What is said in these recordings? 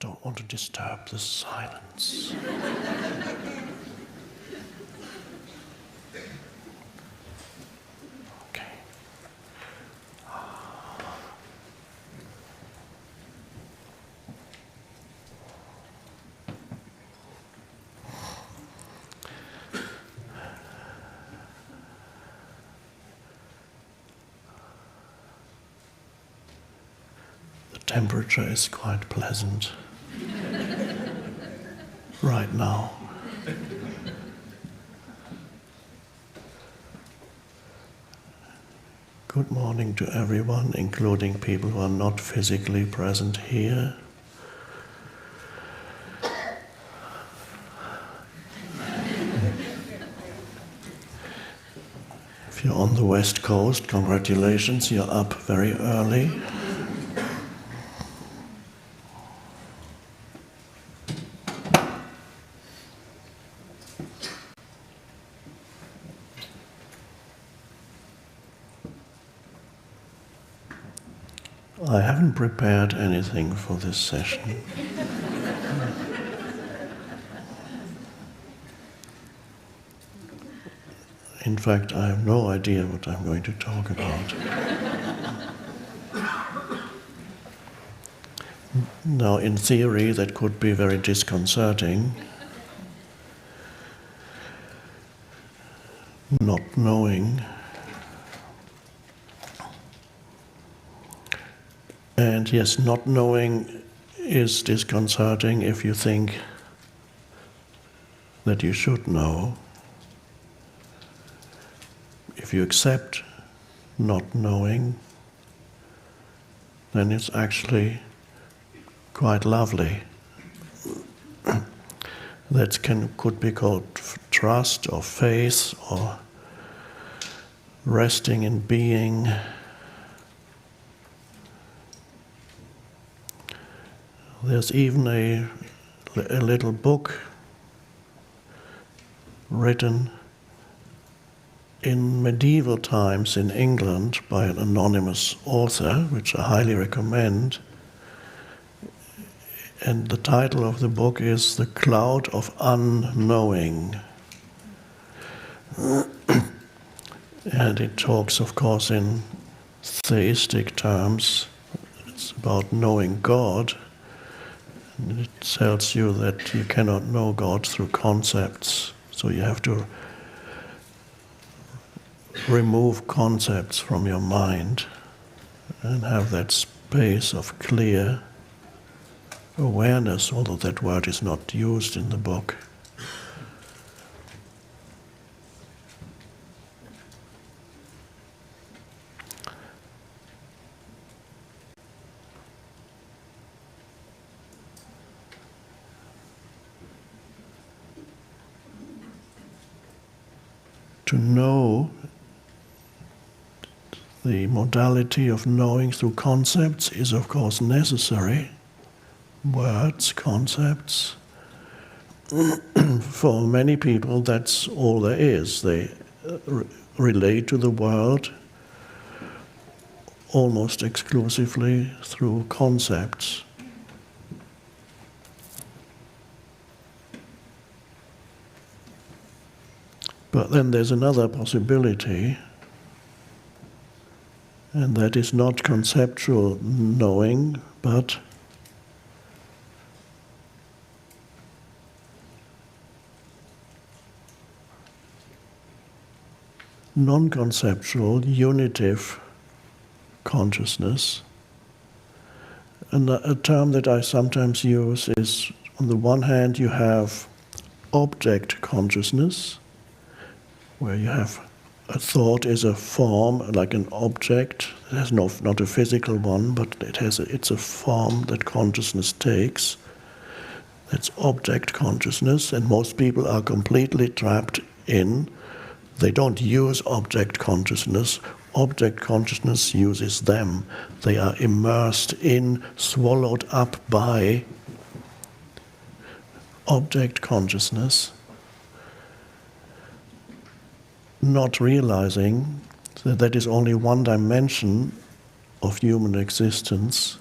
Don't want to disturb the silence. Okay. The temperature is quite pleasant right now. Good morning to everyone, including people who are not physically present here. If you're on the West Coast, congratulations, you're up very early. I haven't prepared anything for this session. In fact, I have no idea what I'm going to talk about. Now, in theory, that could be very disconcerting. Not knowing. And yes, not knowing is disconcerting if you think that you should know. If you accept not knowing, then it's actually quite lovely. That could be called trust or faith or resting in being. There's even a little book written in medieval times in England by an anonymous author, which I highly recommend. And the title of the book is The Cloud of Unknowing. And it talks, of course, in theistic terms. It's about knowing God. And it tells you that you cannot know God through concepts, so you have to remove concepts from your mind and have that space of clear awareness, although that word is not used in the book. To know, the modality of knowing through concepts is of course necessary. Words, concepts. For many people that's all there is. They relate to the world almost exclusively through concepts. But then there's another possibility, and that is not conceptual knowing, but non-conceptual, unitive consciousness. And a term that I sometimes use is, on the one hand, you have object consciousness, where you have a thought is a form, like an object. It has not a physical one, but it's a form that consciousness takes. That's object consciousness, and most people are completely trapped in. They don't use object consciousness. Object consciousness uses them. They are immersed in, swallowed up by object consciousness, not realizing that that is only one dimension of human existence,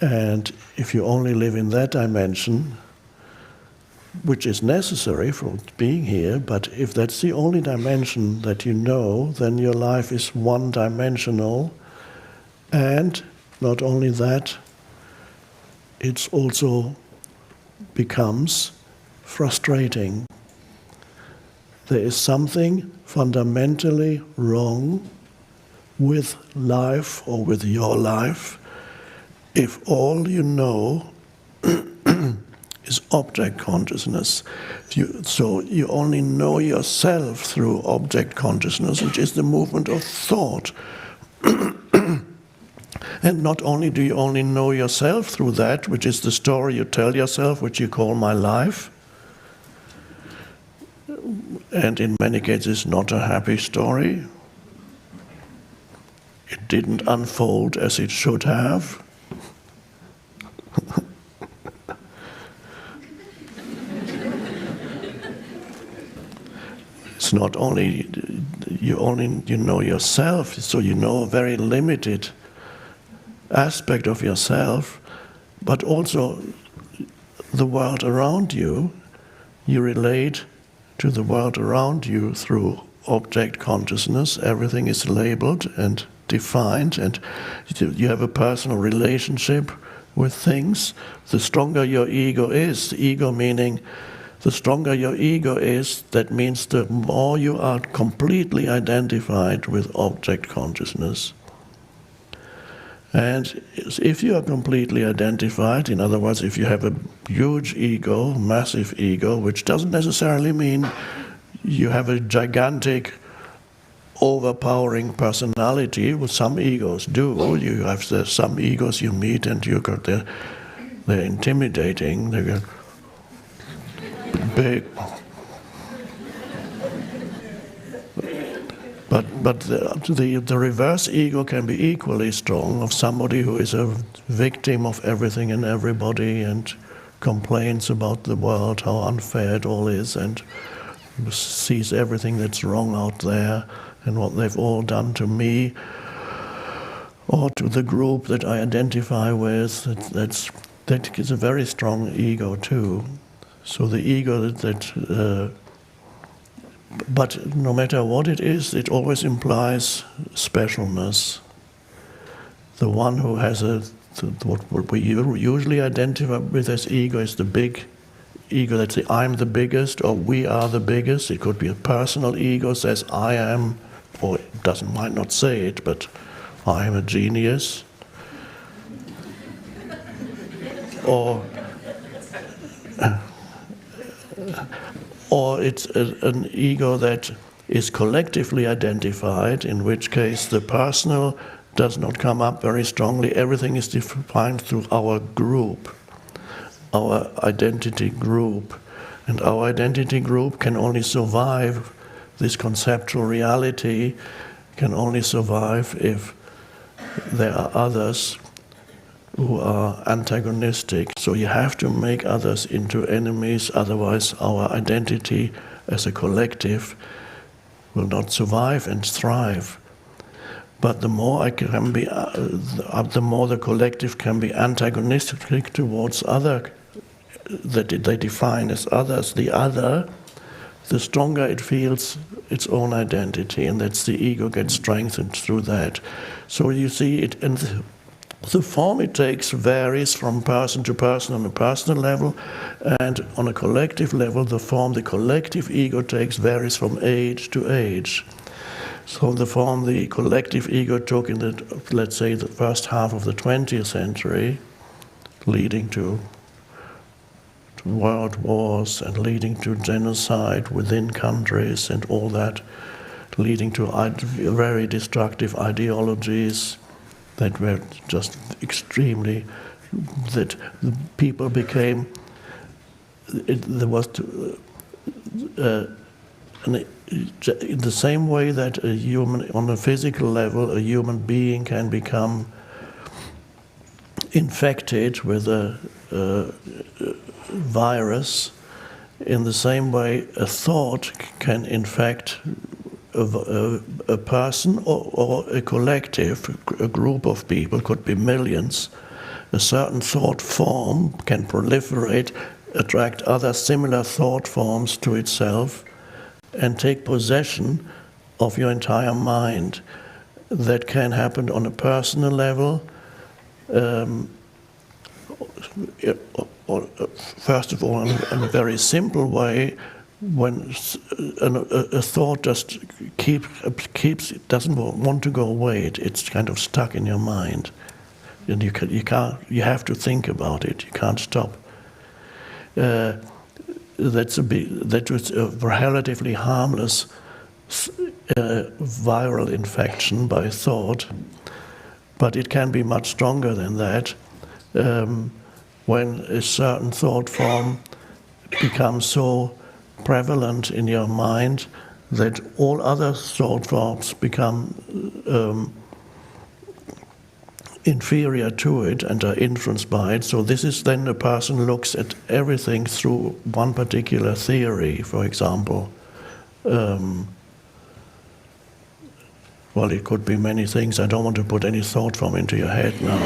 And if you only live in that dimension, which is necessary for being here, but if that's the only dimension that you know, then your life is one-dimensional. And not only that, it also becomes frustrating. There is something fundamentally wrong with life or with your life if all you know is object consciousness. So you only know yourself through object consciousness, which is the movement of thought. And not only do you only know yourself through that, which is the story you tell yourself, which you call my life, and in many cases not a happy story. It didn't unfold as it should have. It's not only you know yourself, so you know a very limited aspect of yourself, but also the world around you. You relate to the world around you through object consciousness. Everything is labeled and defined, and you have a personal relationship with things. The stronger your ego is, ego meaning the stronger your ego is, that means the more you are completely identified with object consciousness. And if you are completely identified, in other words, if you have a huge ego, massive ego, which doesn't necessarily mean you have a gigantic, overpowering personality, well, some egos do. You have some egos you meet and they're intimidating, they're big. But the reverse ego can be equally strong, of somebody who is a victim of everything and everybody and complains about the world, how unfair it all is, and sees everything that's wrong out there and what they've all done to me or to the group that I identify with. That is a very strong ego too. So the ego but no matter what it is, it always implies specialness. The one who has what we usually identify with as ego is the big ego, that's the I'm the biggest, or we are the biggest. It could be a personal ego, says I am, or it might not say it, but I am a genius. Or it's an ego that is collectively identified, in which case the personal does not come up very strongly. Everything is defined through our group, our identity group. And our identity group can only survive this conceptual reality, can only survive if there are others who are antagonistic. So you have to make others into enemies, otherwise our identity as a collective will not survive and thrive. But the more the more the collective can be antagonistic towards other, that they define as others, the other, the stronger it feels its own identity, and that's the ego gets strengthened through that. So you see it, and the form it takes varies from person to person on a personal level, and on a collective level, the form the collective ego takes varies from age to age. So the form the collective ego took in let's say, the first half of the 20th century, leading to world wars and leading to genocide within countries and all that, leading to very destructive ideologies that were just extremely, that the people became, there was in the same way that a human, on a physical level, a human being can become infected with a virus, in the same way a thought can infect a person or a collective, a group of people, could be millions, a certain thought form can proliferate, attract other similar thought forms to itself, and take possession of your entire mind. That can happen on a personal level. First of all, in a very simple way, when a thought just keeps doesn't want to go away. It's kind of stuck in your mind, and you can't. You have to think about it. You can't stop. That was a relatively harmless viral infection by thought, but it can be much stronger than that. When a certain thought form becomes so prevalent in your mind that all other thought forms become inferior to it and are influenced by it. So this is then a person looks at everything through one particular theory, for example. Well, it could be many things. I don't want to put any thought form into your head now.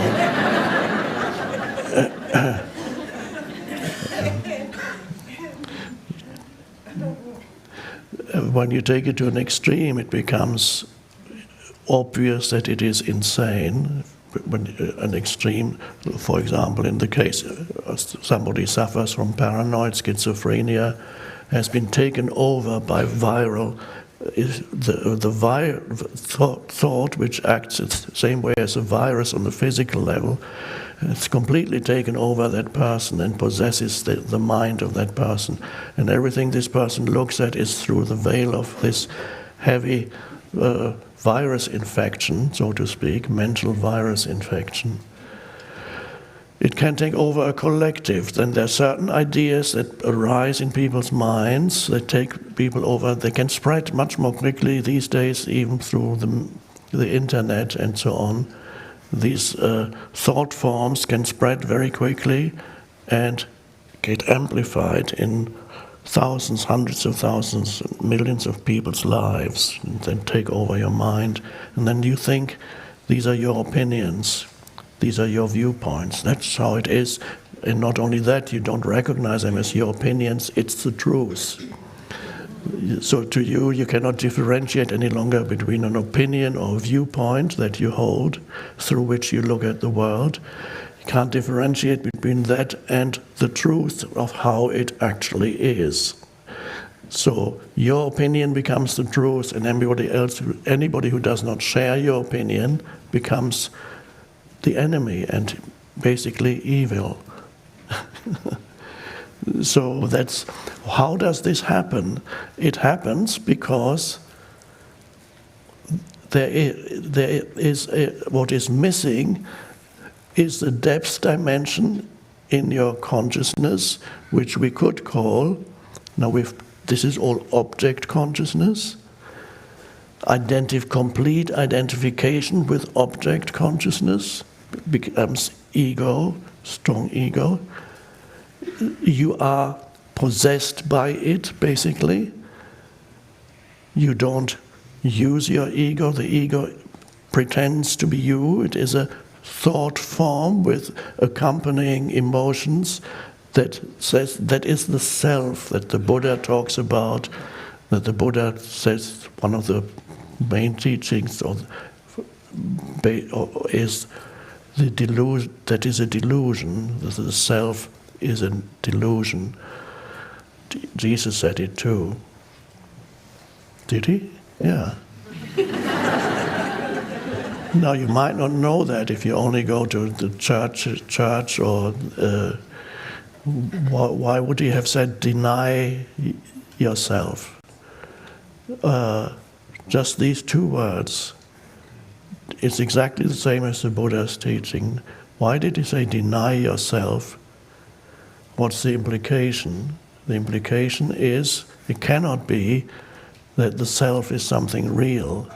When you take it to an extreme, it becomes obvious that it is insane. When an extreme, for example, in the case somebody suffers from paranoid schizophrenia, has been taken over by viral, thought which acts the same way as a virus on the physical level. It's completely taken over that person and possesses the mind of that person. And everything this person looks at is through the veil of this heavy virus infection, so to speak, mental virus infection. It can take over a collective. Then there are certain ideas that arise in people's minds that take people over. They can spread much more quickly these days, even through the internet and so on. These thought forms can spread very quickly and get amplified in thousands, hundreds of thousands, millions of people's lives, and then take over your mind. And then you think these are your opinions, these are your viewpoints. That's how it is. And not only that, you don't recognize them as your opinions, it's the truth. So to you, you cannot differentiate any longer between an opinion or viewpoint that you hold, through which you look at the world. You can't differentiate between that and the truth of how it actually is. So your opinion becomes the truth, and anybody who does not share your opinion becomes the enemy and basically evil. So how does this happen? It happens because what is missing is the depth dimension in your consciousness, which we could call, this is all object consciousness, complete identification with object consciousness becomes ego, strong ego. You are possessed by it, basically. You don't use your ego. The ego pretends to be you. It is a thought form with accompanying emotions that says that is the self that the Buddha talks about, that the Buddha says one of the main teachings is the delusion, that is a delusion, that the self is a delusion. Jesus said it too. Did he? Yeah. Now you might not know that if you only go to the church or why would he have said deny yourself? Just these two words. It's exactly the same as the Buddha's teaching. Why did he say deny yourself? What's the implication? The implication is it cannot be that the self is something real.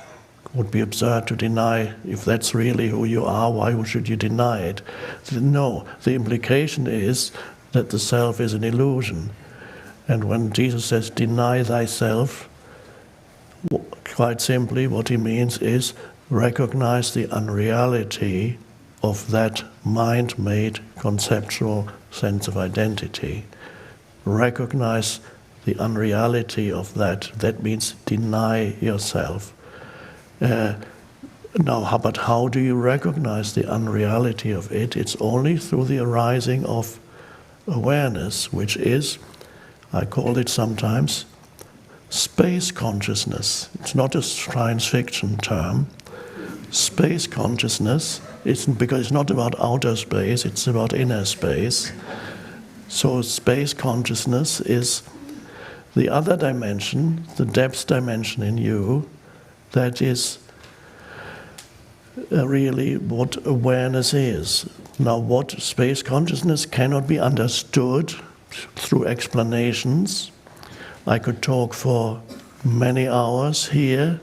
It would be absurd to deny if that's really who you are. Why should you deny it? No, the implication is that the self is an illusion. And when Jesus says deny thyself, quite simply what he means is recognize the unreality of that mind-made conceptual sense of identity. Recognize the unreality of that. That means deny yourself. But how do you recognize the unreality of it? It's only through the arising of awareness, which is, I call it sometimes, space consciousness. It's not a science fiction term. Space consciousness, because it's not about outer space, it's about inner space. So space consciousness is the other dimension, the depth dimension in you, that is really what awareness is. Now, what space consciousness cannot be understood through explanations. I could talk for many hours here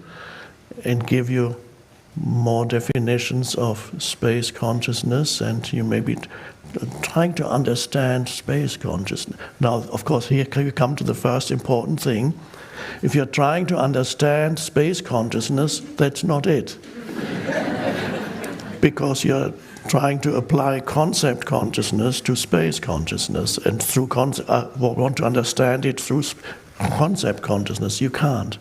and give you more definitions of space consciousness, and you may be trying to understand space consciousness. Now, of course, here you come to the first important thing. If you're trying to understand space consciousness, that's not it. Because you're trying to apply concept consciousness to space consciousness, and through want to understand it through concept consciousness. You can't.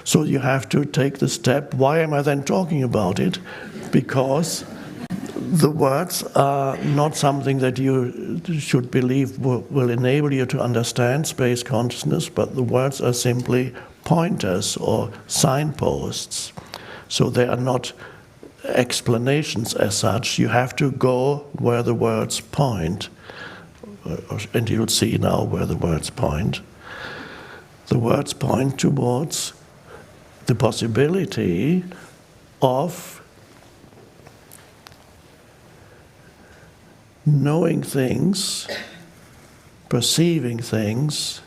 So you have to take the step. Why am I then talking about it? Because the words are not something that you should believe will enable you to understand space consciousness, but the words are simply pointers or signposts. So they are not explanations as such. You have to go where the words point, and you'll see now where the words point. The words point towards the possibility of knowing things, perceiving things,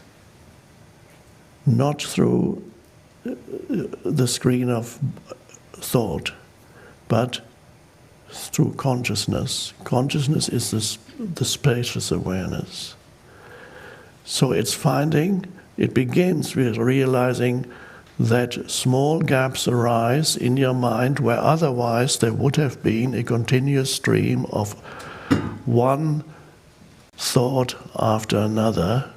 not through the screen of thought, but through consciousness. Consciousness is the spacious awareness. So it begins with realizing that small gaps arise in your mind where otherwise there would have been a continuous stream of one thought after another,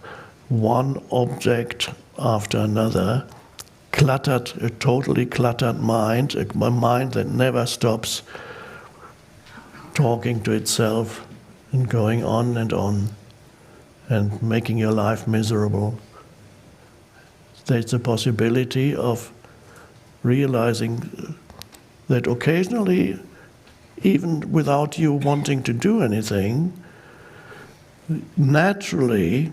one object after another, a totally cluttered mind, a mind that never stops talking to itself and going on and making your life miserable. There's a possibility of realizing that occasionally, even without you wanting to do anything, naturally,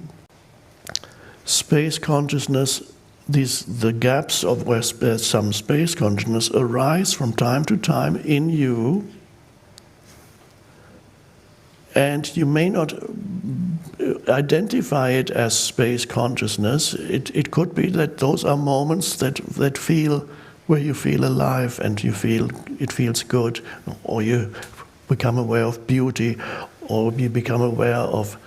space consciousness, the gaps of where some space consciousness arise from time to time in you, and you may not identify it as space consciousness. It could be that those are moments that feel, where you feel alive and you feel it feels good, or you become aware of beauty, or you become aware of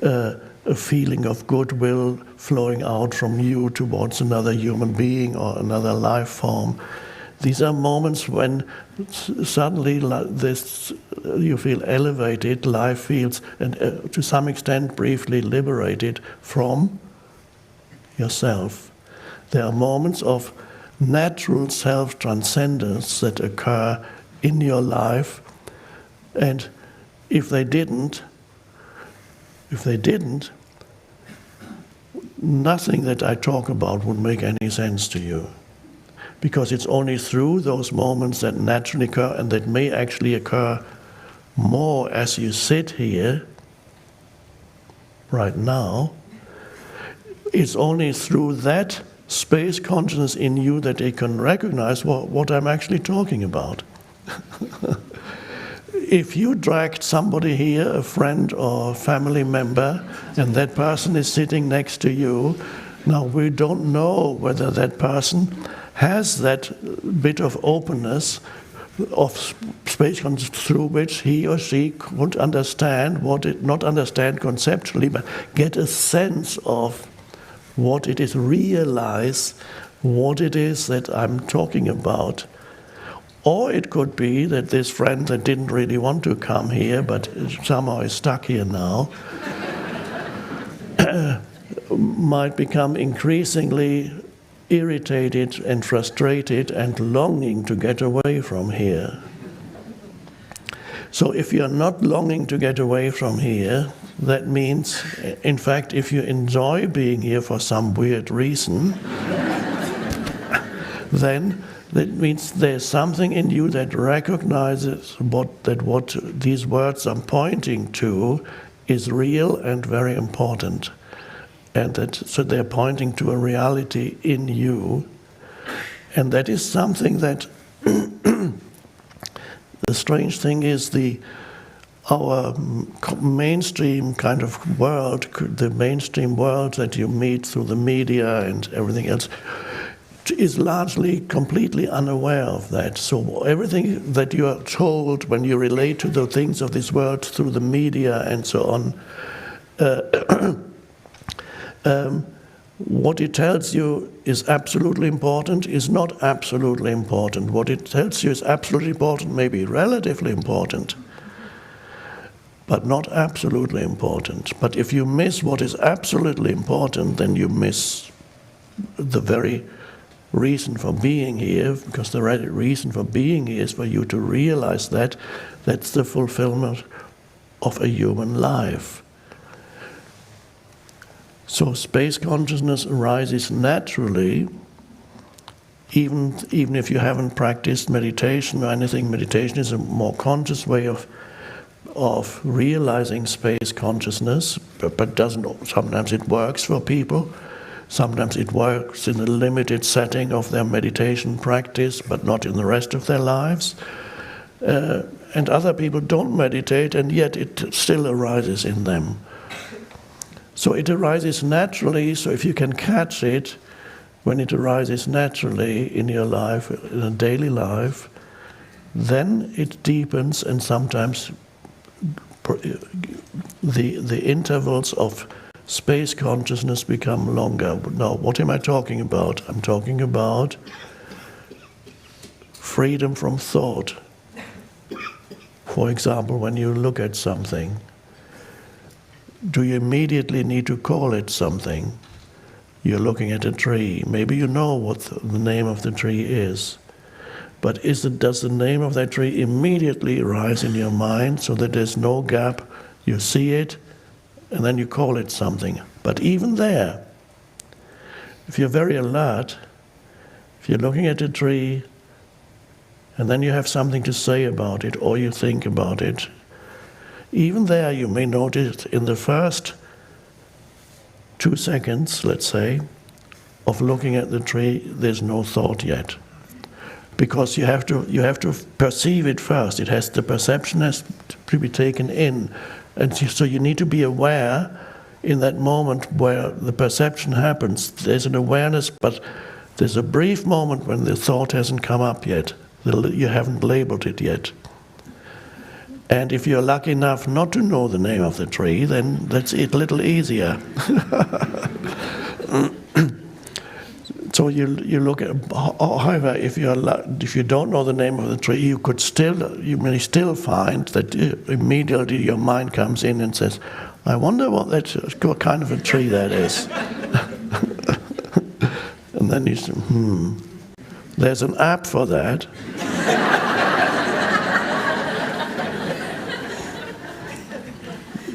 a feeling of goodwill flowing out from you towards another human being or another life form. These are moments when suddenly you feel elevated, life feels, and to some extent briefly liberated from yourself. There are moments of natural self-transcendence that occur in your life, and if they didn't, nothing that I talk about would make any sense to you. Because it's only through those moments that naturally occur, and that may actually occur more as you sit here right now. It's only through that space consciousness in you that they can recognize what I'm actually talking about. If you dragged somebody here, a friend or family member, and that person is sitting next to you, now we don't know whether that person has that bit of openness of space through which he or she could understand not understand conceptually, but get a sense of what it is, realize what it is that I'm talking about. Or it could be that this friend that didn't really want to come here, but somehow is stuck here now, might become increasingly irritated and frustrated and longing to get away from here. So if you're not longing to get away from here, that means, in fact, if you enjoy being here for some weird reason, then that means there's something in you that recognizes what these words are pointing to is real and very important. And so they're pointing to a reality in you. And that is something that the strange thing is our mainstream kind of world, the mainstream world that you meet through the media and everything else, is largely completely unaware of that. So everything that you are told when you relate to the things of this world through the media and so on, what it tells you is absolutely important is not absolutely important. What it tells you is absolutely important, maybe relatively important, but not absolutely important. But if you miss what is absolutely important, then you miss the very reason for being here, because the reason for being here is for you to realize that that's the fulfillment of a human life. So space consciousness arises naturally, even if you haven't practiced meditation or anything. Meditation is a more conscious way of realizing space consciousness, but doesn't. Sometimes it works for people. Sometimes it works in a limited setting of their meditation practice, but not in the rest of their lives. And other people don't meditate, and yet it still arises in them. So it arises naturally, so if you can catch it when it arises naturally in your life, in a daily life, then it deepens, and sometimes the intervals of space consciousness become longer. Now, what am I talking about? I'm talking about freedom from thought. For example, when you look at something, do you immediately need to call it something? You're looking at a tree. Maybe you know what the name of the tree is. But does the name of that tree immediately arise in your mind so that there's no gap? You see it, and then you call it something. But even there, if you're very alert, if you're looking at a tree, and then you have something to say about it, or you think about it, even there you may notice in the first 2 seconds, let's say, of looking at the tree, there's no thought yet. Because you have to perceive it first. The perception has to be taken in. And so you need to be aware in that moment where the perception happens. There's an awareness, but there's a brief moment when the thought hasn't come up yet. You haven't labeled it yet. And if you're lucky enough not to know the name of the tree, then that's it, a little easier. So you look at. However, if you don't know the name of the tree, you may still find that immediately your mind comes in and says, "I wonder what kind of a tree that is." And then you say, There's an app for that.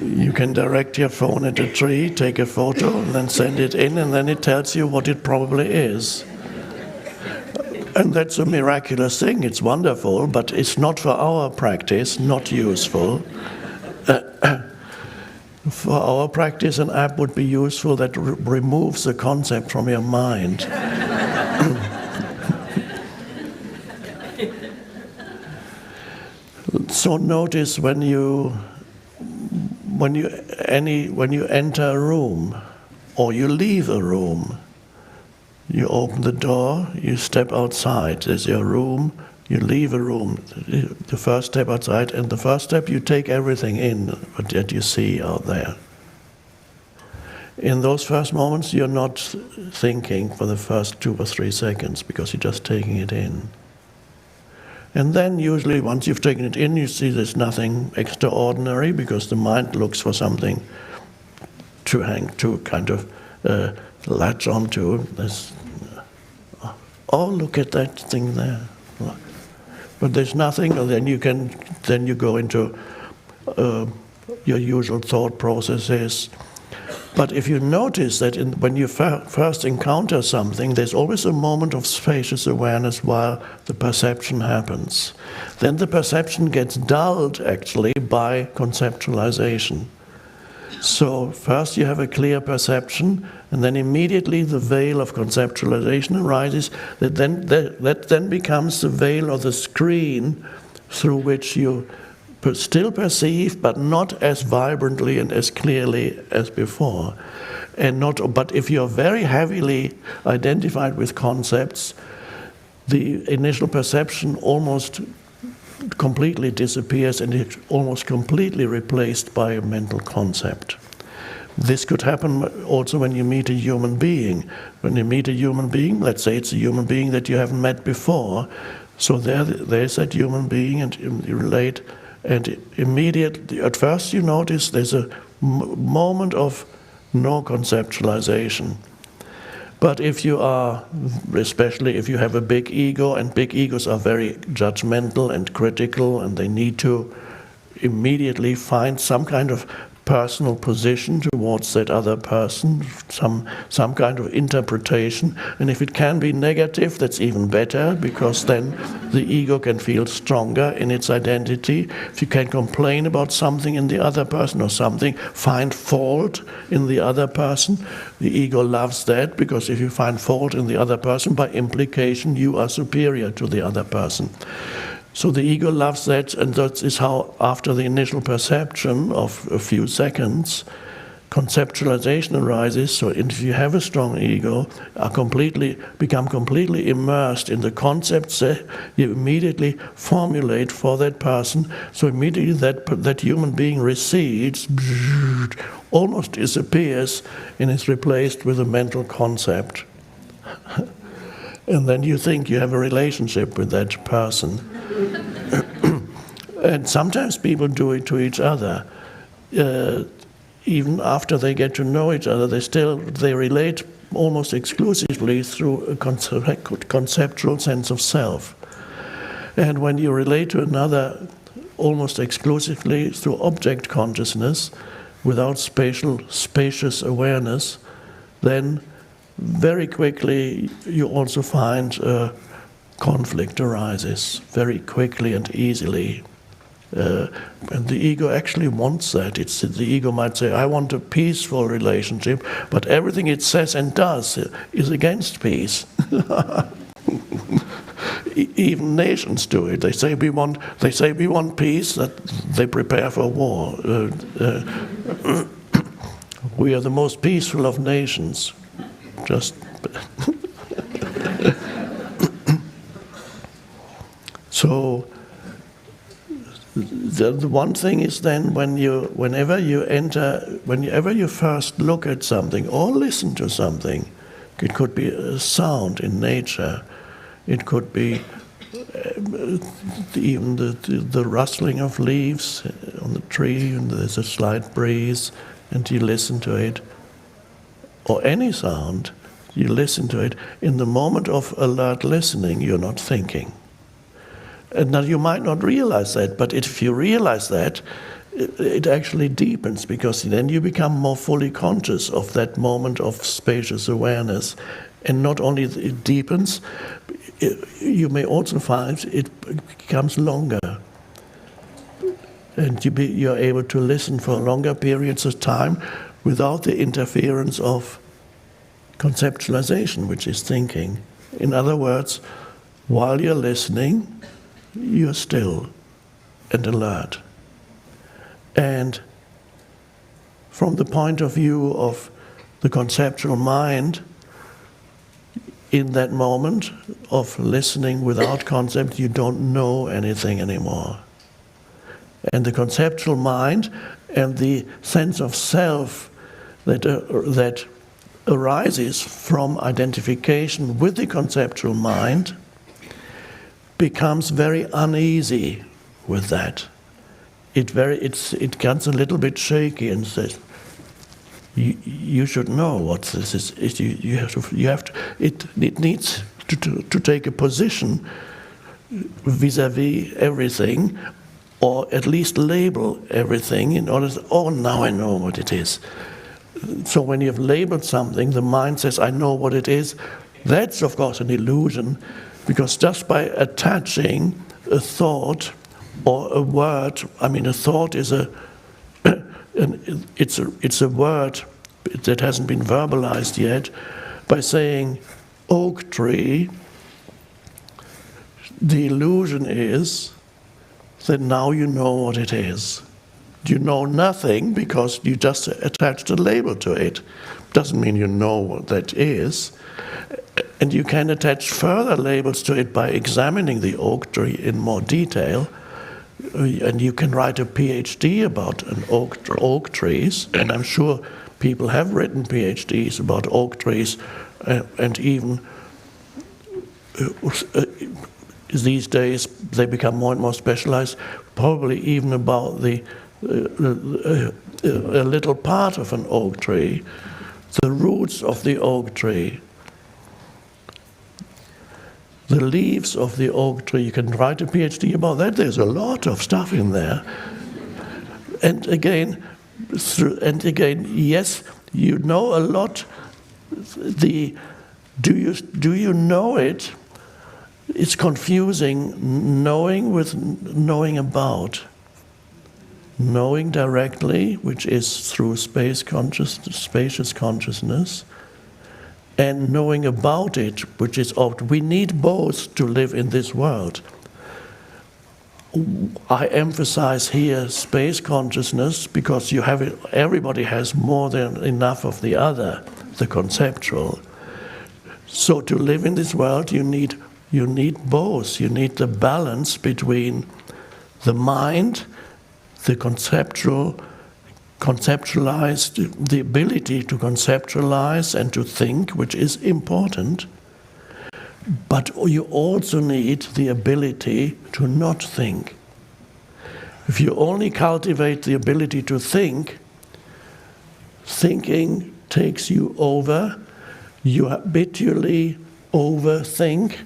You can direct your phone at a tree, take a photo, and then send it in, and then it tells you what it probably is. And that's a miraculous thing. It's wonderful, but it's not for our practice, not useful. For our practice, an app would be useful that removes the concept from your mind. So notice when you enter a room or you leave a room, you open the door, you step outside. There's your room, you leave a room, the first step outside, and the first step you take everything in that you see out there. In those first moments, you're not thinking for the first 2 or 3 seconds because you're just taking it in. And then usually once you've taken it in, you see there's nothing extraordinary because the mind looks for something to hang to, kind of latch onto. Oh, look at that thing there. But there's nothing, and then you go into your usual thought processes. But if you notice that when you first encounter something, there's always a moment of spacious awareness while the perception happens. Then the perception gets dulled, actually, by conceptualization. So first you have a clear perception, and then immediately the veil of conceptualization arises. That then becomes the veil or the screen through which you still perceive, but not as vibrantly and as clearly as before. But if you're very heavily identified with concepts, the initial perception almost completely disappears and it's almost completely replaced by a mental concept. This could happen also when you meet a human being. When you meet a human being, let's say it's a human being that you haven't met before, so there's that human being and you relate. And immediately, at first you notice there's a moment of no conceptualization. But if you are, especially if you have a big ego, and big egos are very judgmental and critical, and they need to immediately find some kind of personal position towards that other person, some kind of interpretation. And if it can be negative, that's even better, because then the ego can feel stronger in its identity. If you can complain about something in the other person or something, find fault in the other person, the ego loves that, because if you find fault in the other person, by implication you are superior to the other person. So the ego loves that, and that is how, after the initial perception of a few seconds, conceptualization arises. So if you have a strong ego, become completely immersed in the concepts that you immediately formulate for that person. So immediately that human being recedes, almost disappears, and is replaced with a mental concept. And then you think you have a relationship with that person. And sometimes people do it to each other. Even after they get to know each other, they relate almost exclusively through a conceptual sense of self. And when you relate to another almost exclusively through object consciousness, without spacious awareness, then very quickly you also find conflict arises very quickly and easily. And the ego actually wants that. The ego might say, I want a peaceful relationship, but everything it says and does is against peace. Even nations do it. They say we want peace, that they prepare for war. We are the most peaceful of nations. So the one thing is then whenever you first look at something or listen to something, it could be a sound in nature, it could be even the rustling of leaves on the tree, and there's a slight breeze, and you listen to it, or any sound, you listen to it. In the moment of alert listening, you're not thinking. And now you might not realize that, but if you realize that, it actually deepens, because then you become more fully conscious of that moment of spacious awareness. And not only it deepens, you may also find it becomes longer. And you're able to listen for longer periods of time without the interference of conceptualization, which is thinking. In other words, while you're listening, you're still and alert. And from the point of view of the conceptual mind, in that moment of listening without concept, you don't know anything anymore. And the conceptual mind and the sense of self that arises from identification with the conceptual mind becomes very uneasy with that. It gets a little bit shaky and says, you should know what this is. It needs to take a position vis-a-vis everything, or at least label everything in order to, oh, now I know what it is. So when you have labeled something, the mind says, I know what it is. That's, of course, an illusion, because just by attaching a thought or a word, I mean, a thought is it's a word that hasn't been verbalized yet. By saying oak tree, the illusion is that now you know what it is. You know nothing because you just attached a label to it. Doesn't mean you know what that is. And you can attach further labels to it by examining the oak tree in more detail. And you can write a PhD about oak trees, and I'm sure people have written PhDs about oak trees, and even these days they become more and more specialized, probably even about a little part of an oak tree, the roots of the oak tree, the leaves of the oak tree. You can write a PhD about that. There's a lot of stuff in there. And again, yes, you know a lot. Do you know it? It's confusing knowing with knowing about. Knowing directly, which is through spacious consciousness, and knowing about it, which is we need both to live in this world. I emphasize here space consciousness because you have it. Everybody has more than enough of the other, the conceptual. So to live in this world, you need both. You need the balance between the mind, the conceptualize, the ability to conceptualize and to think, which is important, but you also need the ability to not think. If you only cultivate the ability to think, thinking takes you over, you habitually overthink.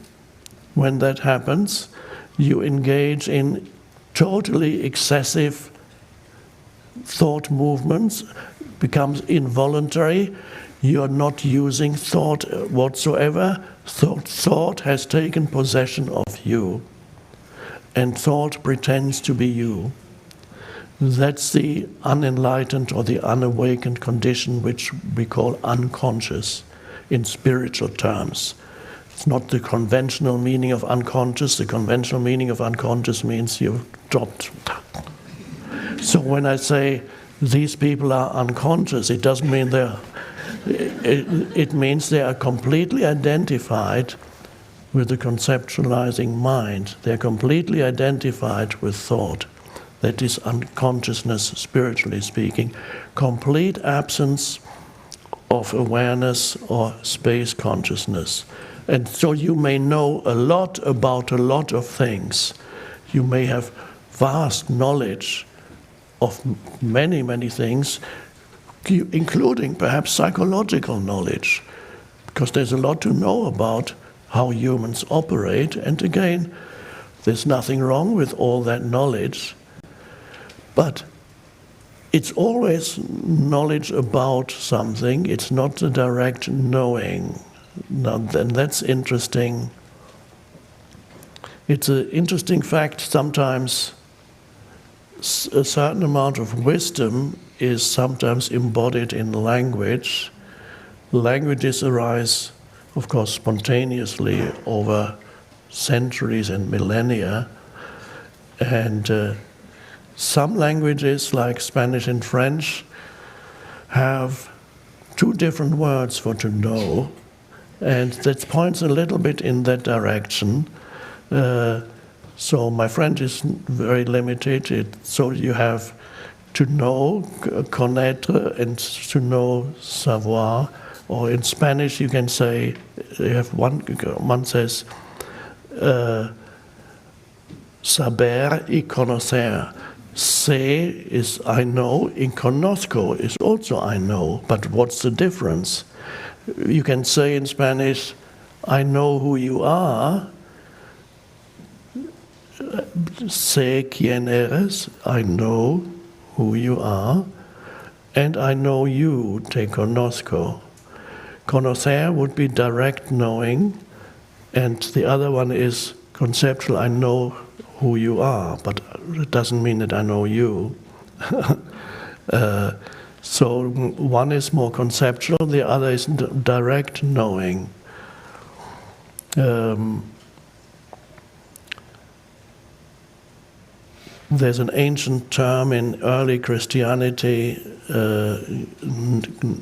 When that happens, you engage in totally excessive thought movements, becomes involuntary. You are not using thought whatsoever. Thought has taken possession of you, and thought pretends to be you. That's the unenlightened or the unawakened condition, which we call unconscious in spiritual terms. It's not the conventional meaning of unconscious. The conventional meaning of unconscious means you've dropped. So when I say these people are unconscious, it doesn't mean it means they are completely identified with the conceptualizing mind. They're completely identified with thought. That is unconsciousness, spiritually speaking. Complete absence of awareness or space consciousness. And so you may know a lot about a lot of things. You may have vast knowledge of many, many things, including perhaps psychological knowledge, because there's a lot to know about how humans operate. And again, there's nothing wrong with all that knowledge, but it's always knowledge about something. It's not the direct knowing. Now, then that's interesting. It's an interesting fact sometimes. A certain amount of wisdom is sometimes embodied in language. Languages arise, of course, spontaneously over centuries and millennia. And some languages, like Spanish and French, have two different words for to know. And that points a little bit in that direction. So my French is very limited. So you have to know, connaître, and to know, savoir. Or in Spanish you can say, you have one says, Saber y conocer. Sé is I know, y conozco is also I know, but what's the difference? You can say in Spanish, I know who you are, sé quién eres, I know who you are, and I know you, te conozco. Conocer would be direct knowing, and the other one is conceptual, I know who you are, but it doesn't mean that I know you. So one is more conceptual, the other is direct knowing. There's an ancient term in early Christianity,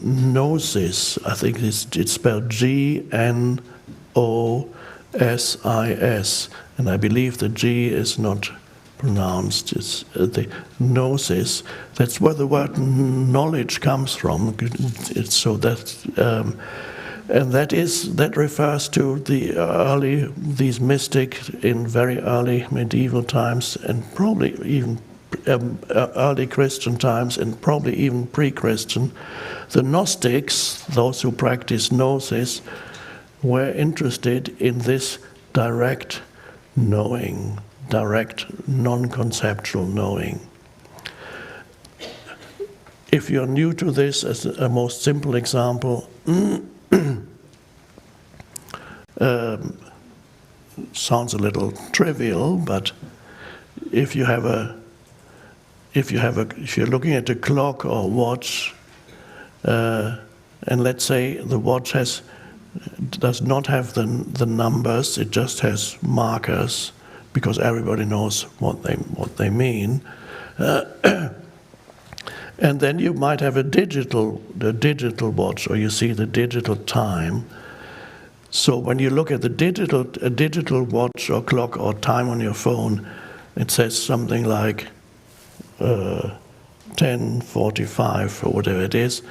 gnosis. I think it's spelled G-N-O-S-I-S, and I believe the G is not pronounced. It's the gnosis. That's where the word knowledge comes from. It's so that, and that refers to these mystics in very early medieval times, and probably even early Christian times, and probably even pre-Christian. The Gnostics, those who practice gnosis, were interested in this direct knowing, direct non-conceptual knowing. If you're new to this, as a most simple example, sounds a little trivial, but if you're looking at a clock or watch, and let's say the watch does not have the numbers, it just has markers, because everybody knows what they mean. And then you might have the digital watch, or you see the digital time. So when you look at a digital watch or clock or time on your phone, it says something like 10:45 or whatever it is.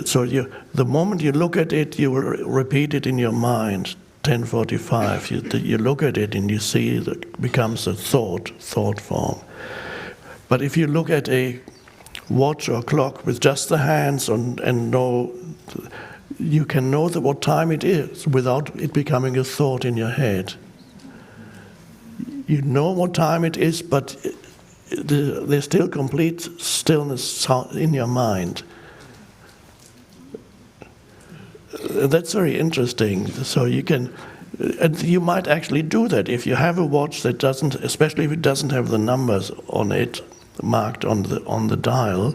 So the moment you look at it, you will repeat it in your mind. 10:45. You look at it and you see it becomes a thought form. But if you look at a watch or clock with just the hands and know, you can know what time it is without it becoming a thought in your head. You know what time it is, but there's still complete stillness in your mind. That's very interesting. So you might actually do that if you have a watch that doesn't, especially if it doesn't have the numbers on it marked on the dial.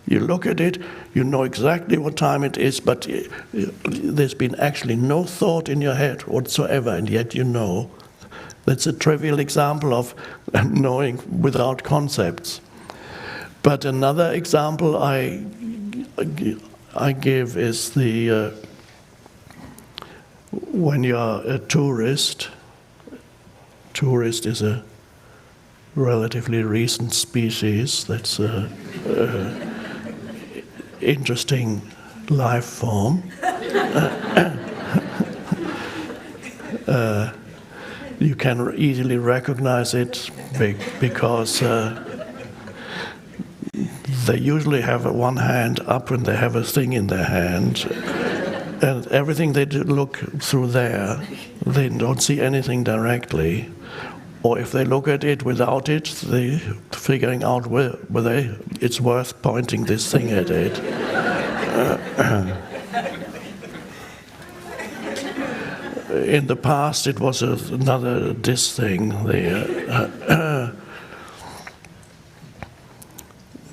You look at it, you know exactly what time it is, but there's been actually no thought in your head whatsoever, and yet you know. That's a trivial example of knowing without concepts. But another example I give is when you're a tourist. Tourist is a relatively recent species. That's a interesting life form. You can easily recognize it because they usually have one hand up when they have a thing in their hand, and everything they look through there, they don't see anything directly. Or if they look at it without it, they're figuring out whether it's worth pointing this thing at it. In the past, it was another this thing.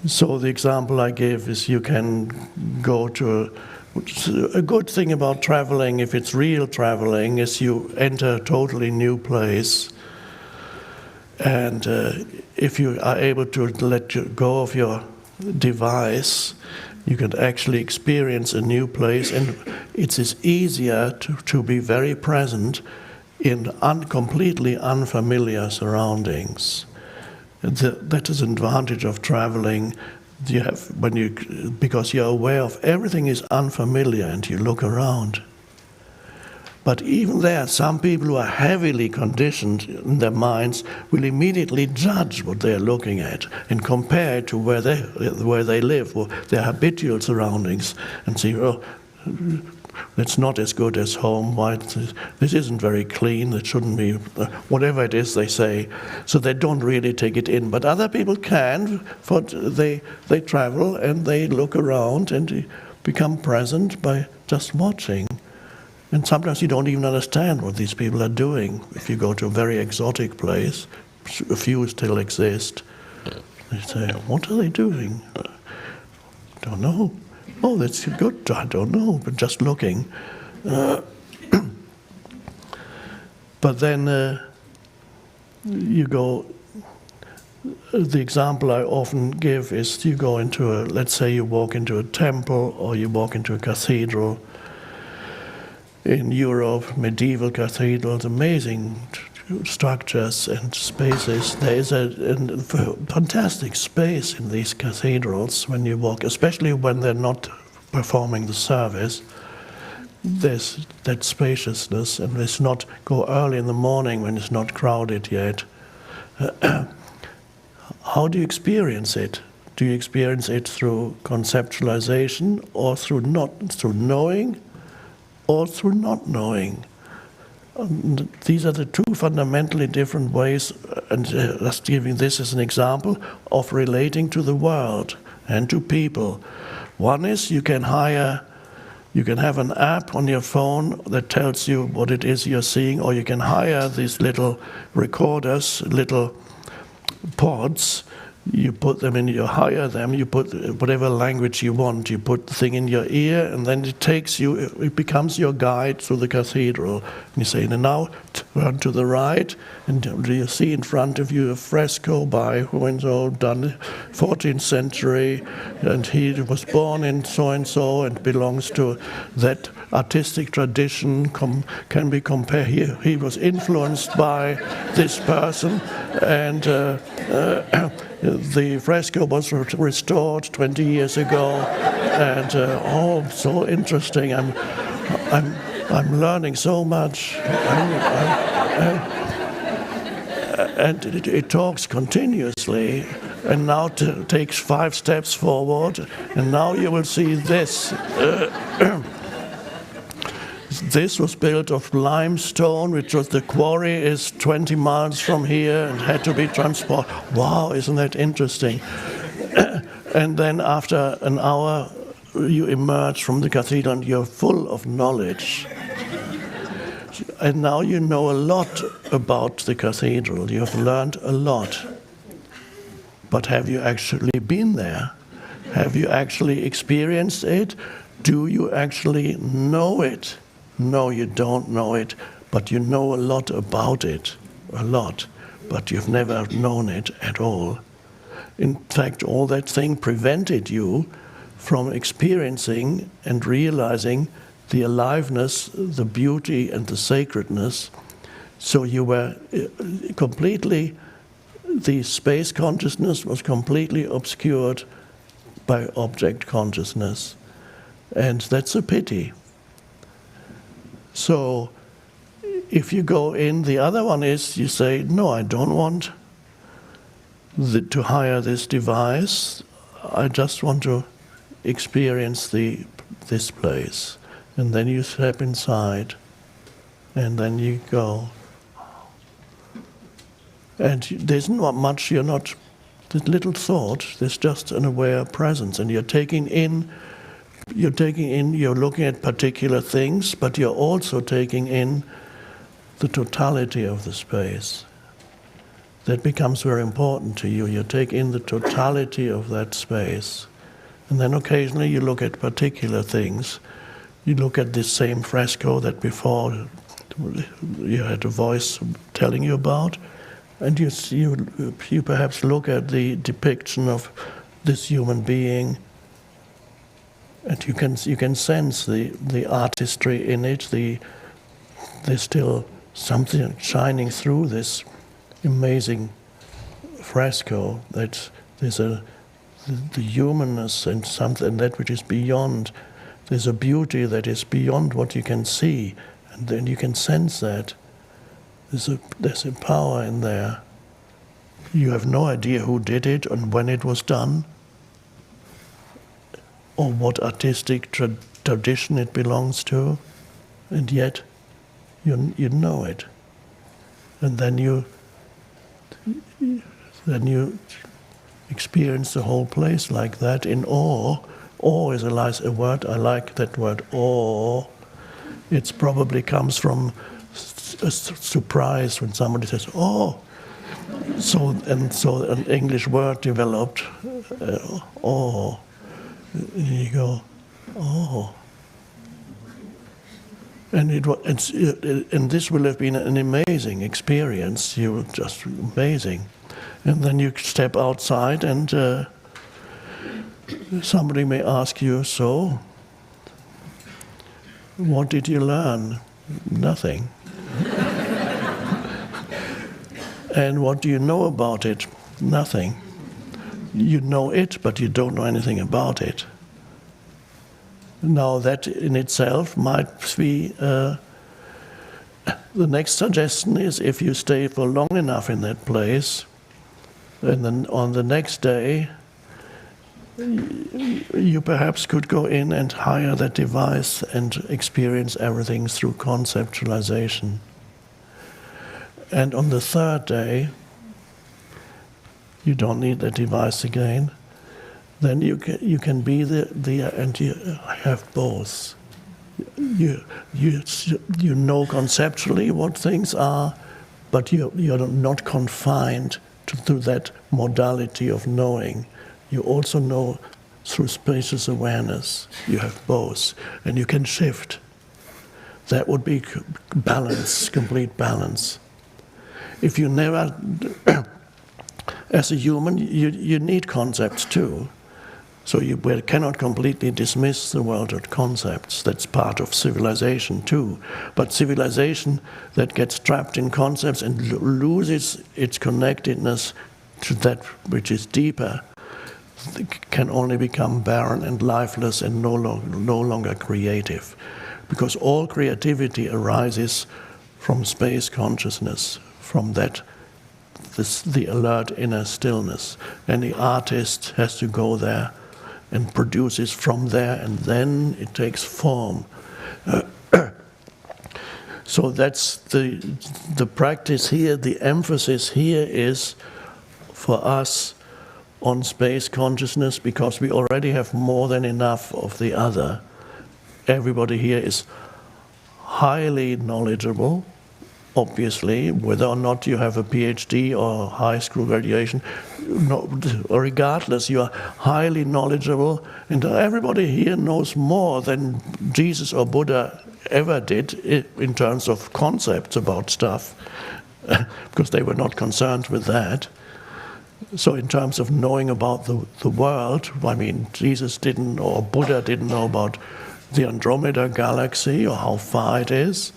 So the example I give is you can go to a good thing about traveling, if it's real traveling, is you enter a totally new place. And if you are able to let go of your device, you can actually experience a new place, and it is easier to be very present in completely unfamiliar surroundings. That is an advantage of traveling. Because you're aware of everything is unfamiliar, and you look around. But even there, some people who are heavily conditioned in their minds will immediately judge what they are looking at and compare it to where they live, or their habitual surroundings, and say, oh, that's not as good as home. Why? This isn't very clean. It shouldn't be. Whatever it is they say, so they don't really take it in. But other people can. For they travel and they look around and become present by just watching. And sometimes you don't even understand what these people are doing. If you go to a very exotic place, a few still exist. They say, "What are they doing?" Don't know. Oh, that's good. I don't know, but just looking. But then you go. The example I often give is you go into let's say you walk into a temple or you walk into a cathedral. In Europe, medieval cathedrals, amazing structures and spaces. There is a fantastic space in these cathedrals when you walk, especially when they're not performing the service. There's that spaciousness, and it's not go early in the morning when it's not crowded yet. How do you experience it? Do you experience it through conceptualization or through knowing? Or through not knowing. These are the two fundamentally different ways, and just giving this as an example of relating to the world and to people. One is you can have an app on your phone that tells you what it is you're seeing, or you can hire these little recorders, little pods. You put them in, you hire them, you put whatever language you want, you put the thing in your ear, and then it becomes your guide through the cathedral. And you say, now turn to the right, and you see in front of you a fresco by who-and-so, done 14th century, and he was born in so-and-so and belongs to that artistic tradition, can be compared. He was influenced by this person, and the fresco was restored 20 years ago, and so interesting. I'm learning so much, and it talks continuously, and now takes 5 steps forward, and now you will see this. This was built of limestone, which was the quarry is 20 miles from here and had to be transported. Wow, isn't that interesting? And then after an hour, you emerge from the cathedral and you're full of knowledge. And now you know a lot about the cathedral. You have learned a lot. But have you actually been there? Have you actually experienced it? Do you actually know it? No, you don't know it, but you know a lot about it, a lot, but you've never known it at all. In fact, all that thing prevented you from experiencing and realizing the aliveness, the beauty, and the sacredness. So you were completely, the space consciousness was completely obscured by object consciousness. And that's a pity. So if you go in, the other one is you say, no, I don't want to hire this device. I just want to experience this place. And then you step inside, and then you go. And there's not much, there's little thought, there's just an aware presence, and you're looking at particular things, but you're also taking in the totality of the space. That becomes very important to you. You take in the totality of that space. And then occasionally you look at particular things. You look at this same fresco that before you had a voice telling you about, and you perhaps look at the depiction of this human being, and you can sense the artistry in it. There's still something shining through this amazing fresco. That there's the humanness and something that which is beyond. There's a beauty that is beyond what you can see, And then you can sense that. There's a power in there. You have no idea who did it and when it was done, or what artistic tradition it belongs to, and yet you know it. And then you experience the whole place like that in awe. Awe is a word, I like that word, awe. It probably comes from a surprise when somebody says, oh. So an English word developed, awe. You go, oh. And and this will have been an amazing experience. You just amazing. And then you step outside and somebody may ask you, so, what did you learn? Nothing. And what do you know about it? Nothing. You know it, but you don't know anything about it. Now that in itself might be, the next suggestion is if you stay for long enough in that place, and then on the next day, you perhaps could go in and hire that device and experience everything through conceptualization. And on the third day, you don't need the device again. Then you can be there and you have both. You know conceptually what things are, but you're not confined to that modality of knowing. You also know through spacious awareness. You have both, and you can shift. That would be balance, complete balance. If you never, as a human, you need concepts too. So you cannot completely dismiss the world of concepts. That's part of civilization too. But civilization that gets trapped in concepts and loses its connectedness to that which is deeper can only become barren and lifeless and no longer creative. Because all creativity arises from space consciousness, from the alert inner stillness. And the artist has to go there and produces from there, and then it takes form. So that's the practice here. The emphasis here is for us on space consciousness, because we already have more than enough of the other. Everybody here is highly knowledgeable, obviously, whether or not you have a PhD or high school graduation, regardless, you are highly knowledgeable, and everybody here knows more than Jesus or Buddha ever did in terms of concepts about stuff, because they were not concerned with that. So in terms of knowing about the world, I mean, Jesus didn't, or Buddha didn't know about the Andromeda galaxy or how far it is,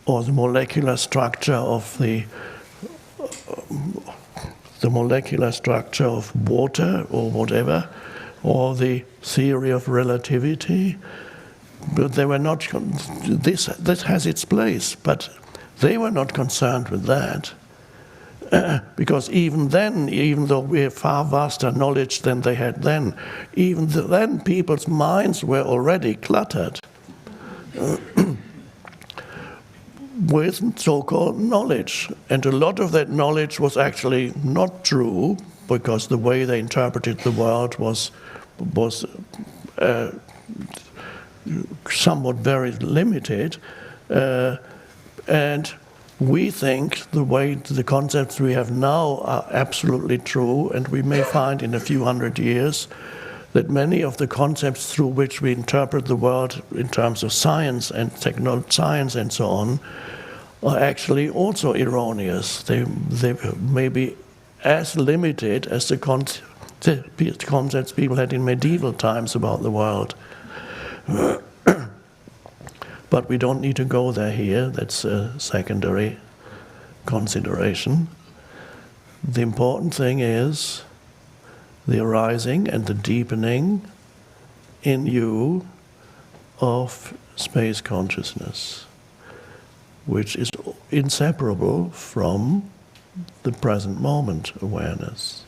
or the molecular structure of the molecular structure of water or whatever, or the theory of relativity. But they were not, that has its place, but they were not concerned with that. Because even then, even though we have far vaster knowledge than they had then, even then people's minds were already cluttered with so-called knowledge. And a lot of that knowledge was actually not true, because the way they interpreted the world was somewhat very limited. And we think the concepts we have now are absolutely true, and we may find in a few hundred years that many of the concepts through which we interpret the world in terms of science and science and so on are actually also erroneous. They may be as limited as the concepts people had in medieval times about the world. But we don't need to go there here. That's a secondary consideration. The important thing is the arising and the deepening in you of space consciousness. which is inseparable from the present moment awareness.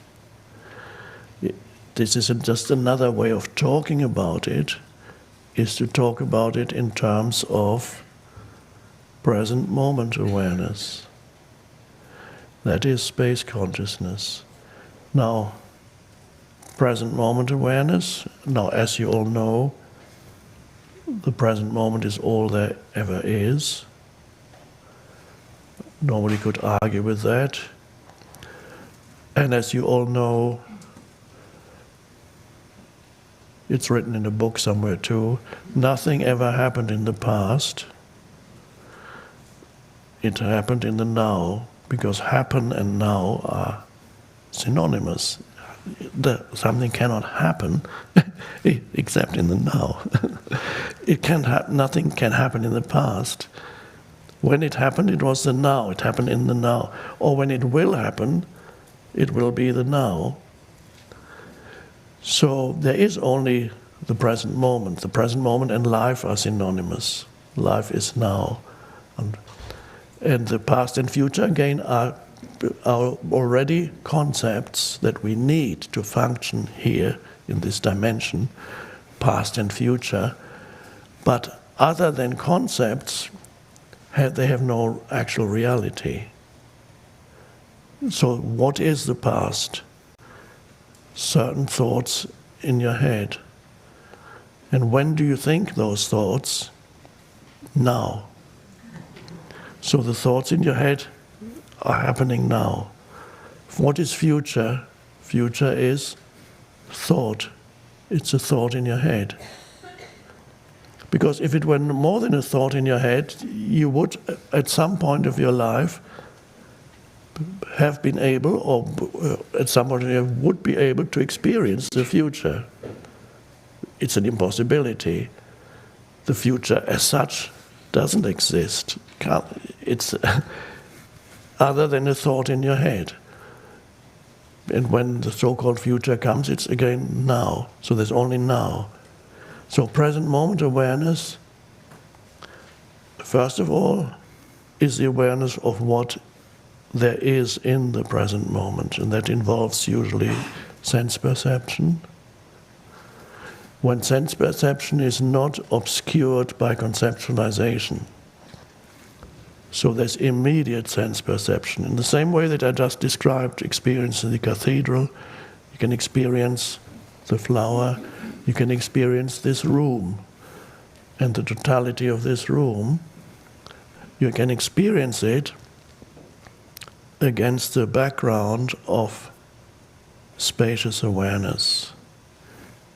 This is just another way of talking about it, is to talk about it in terms of present moment awareness. That is space consciousness. Now, present moment awareness, now as you all know, the present moment is all there ever is. Nobody could argue with that. And as you all know, it's written in a book somewhere too, nothing ever happened in the past. It happened in the now, because happen and now are synonymous. Something cannot happen except in the now. Nothing can happen in the past. When it happened, it was the now. It happened in the now. Or when it will happen, it will be the now. So there is only the present moment. The present moment and life are synonymous. Life is now. And the past and future, again, are already concepts that we need to function here in this dimension, past and future. But other than concepts, they have no actual reality. So what is the past? Certain thoughts in your head. And when do you think those thoughts? Now. So the thoughts in your head are happening now. What is future? Future is thought. It's a thought in your head. Because if it were more than a thought in your head, you would, at some point of your life, have been able, or at some point you would be able to experience the future. It's an impossibility. The future as such doesn't exist. It's other than a thought in your head. And when the so-called future comes, it's again now. So there's only now. So present moment awareness, first of all, is the awareness of what there is in the present moment, and that involves usually sense perception. When sense perception is not obscured by conceptualization. So there's immediate sense perception. In the same way that I just described experience in the cathedral, you can experience the flower, you can experience this room and the totality of this room. You can experience it against the background of spacious awareness.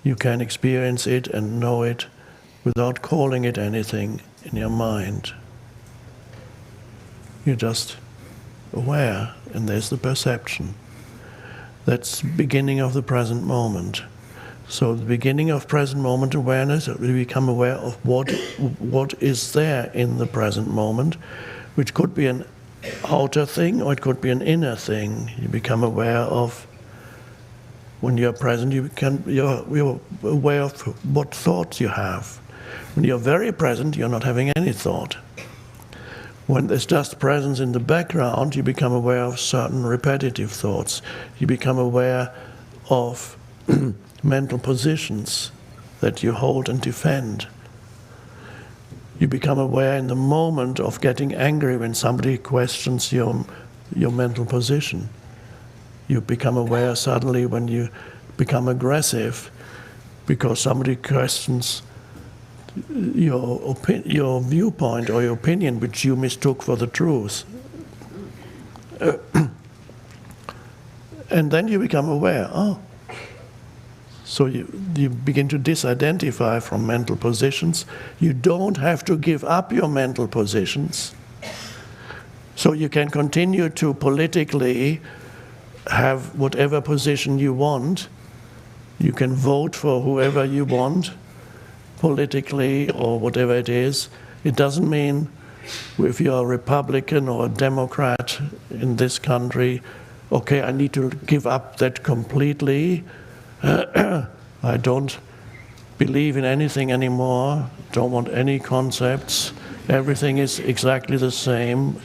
You can experience it and know it without calling it anything in your mind. You're just aware, and there's the perception. That's the beginning of the present moment. So the beginning of present moment awareness, we become aware of what is there in the present moment, which could be an outer thing or it could be an inner thing. You become aware of, when you're present, you're aware of what thoughts you have. When you're very present, you're not having any thought. When there's just presence in the background, you become aware of certain repetitive thoughts. You become aware of mental positions that you hold and defend. You become aware in the moment of getting angry when somebody questions your mental position. You become aware suddenly when you become aggressive because somebody questions your viewpoint or your opinion, which you mistook for the truth. And then you become aware, so you begin to disidentify from mental positions. You don't have to give up your mental positions. So you can continue to politically have whatever position you want. You can vote for whoever you want, politically or whatever it is. It doesn't mean if you're a Republican or a Democrat in this country, okay, I need to give up that completely. I don't believe in anything anymore, don't want any concepts, everything is exactly the same.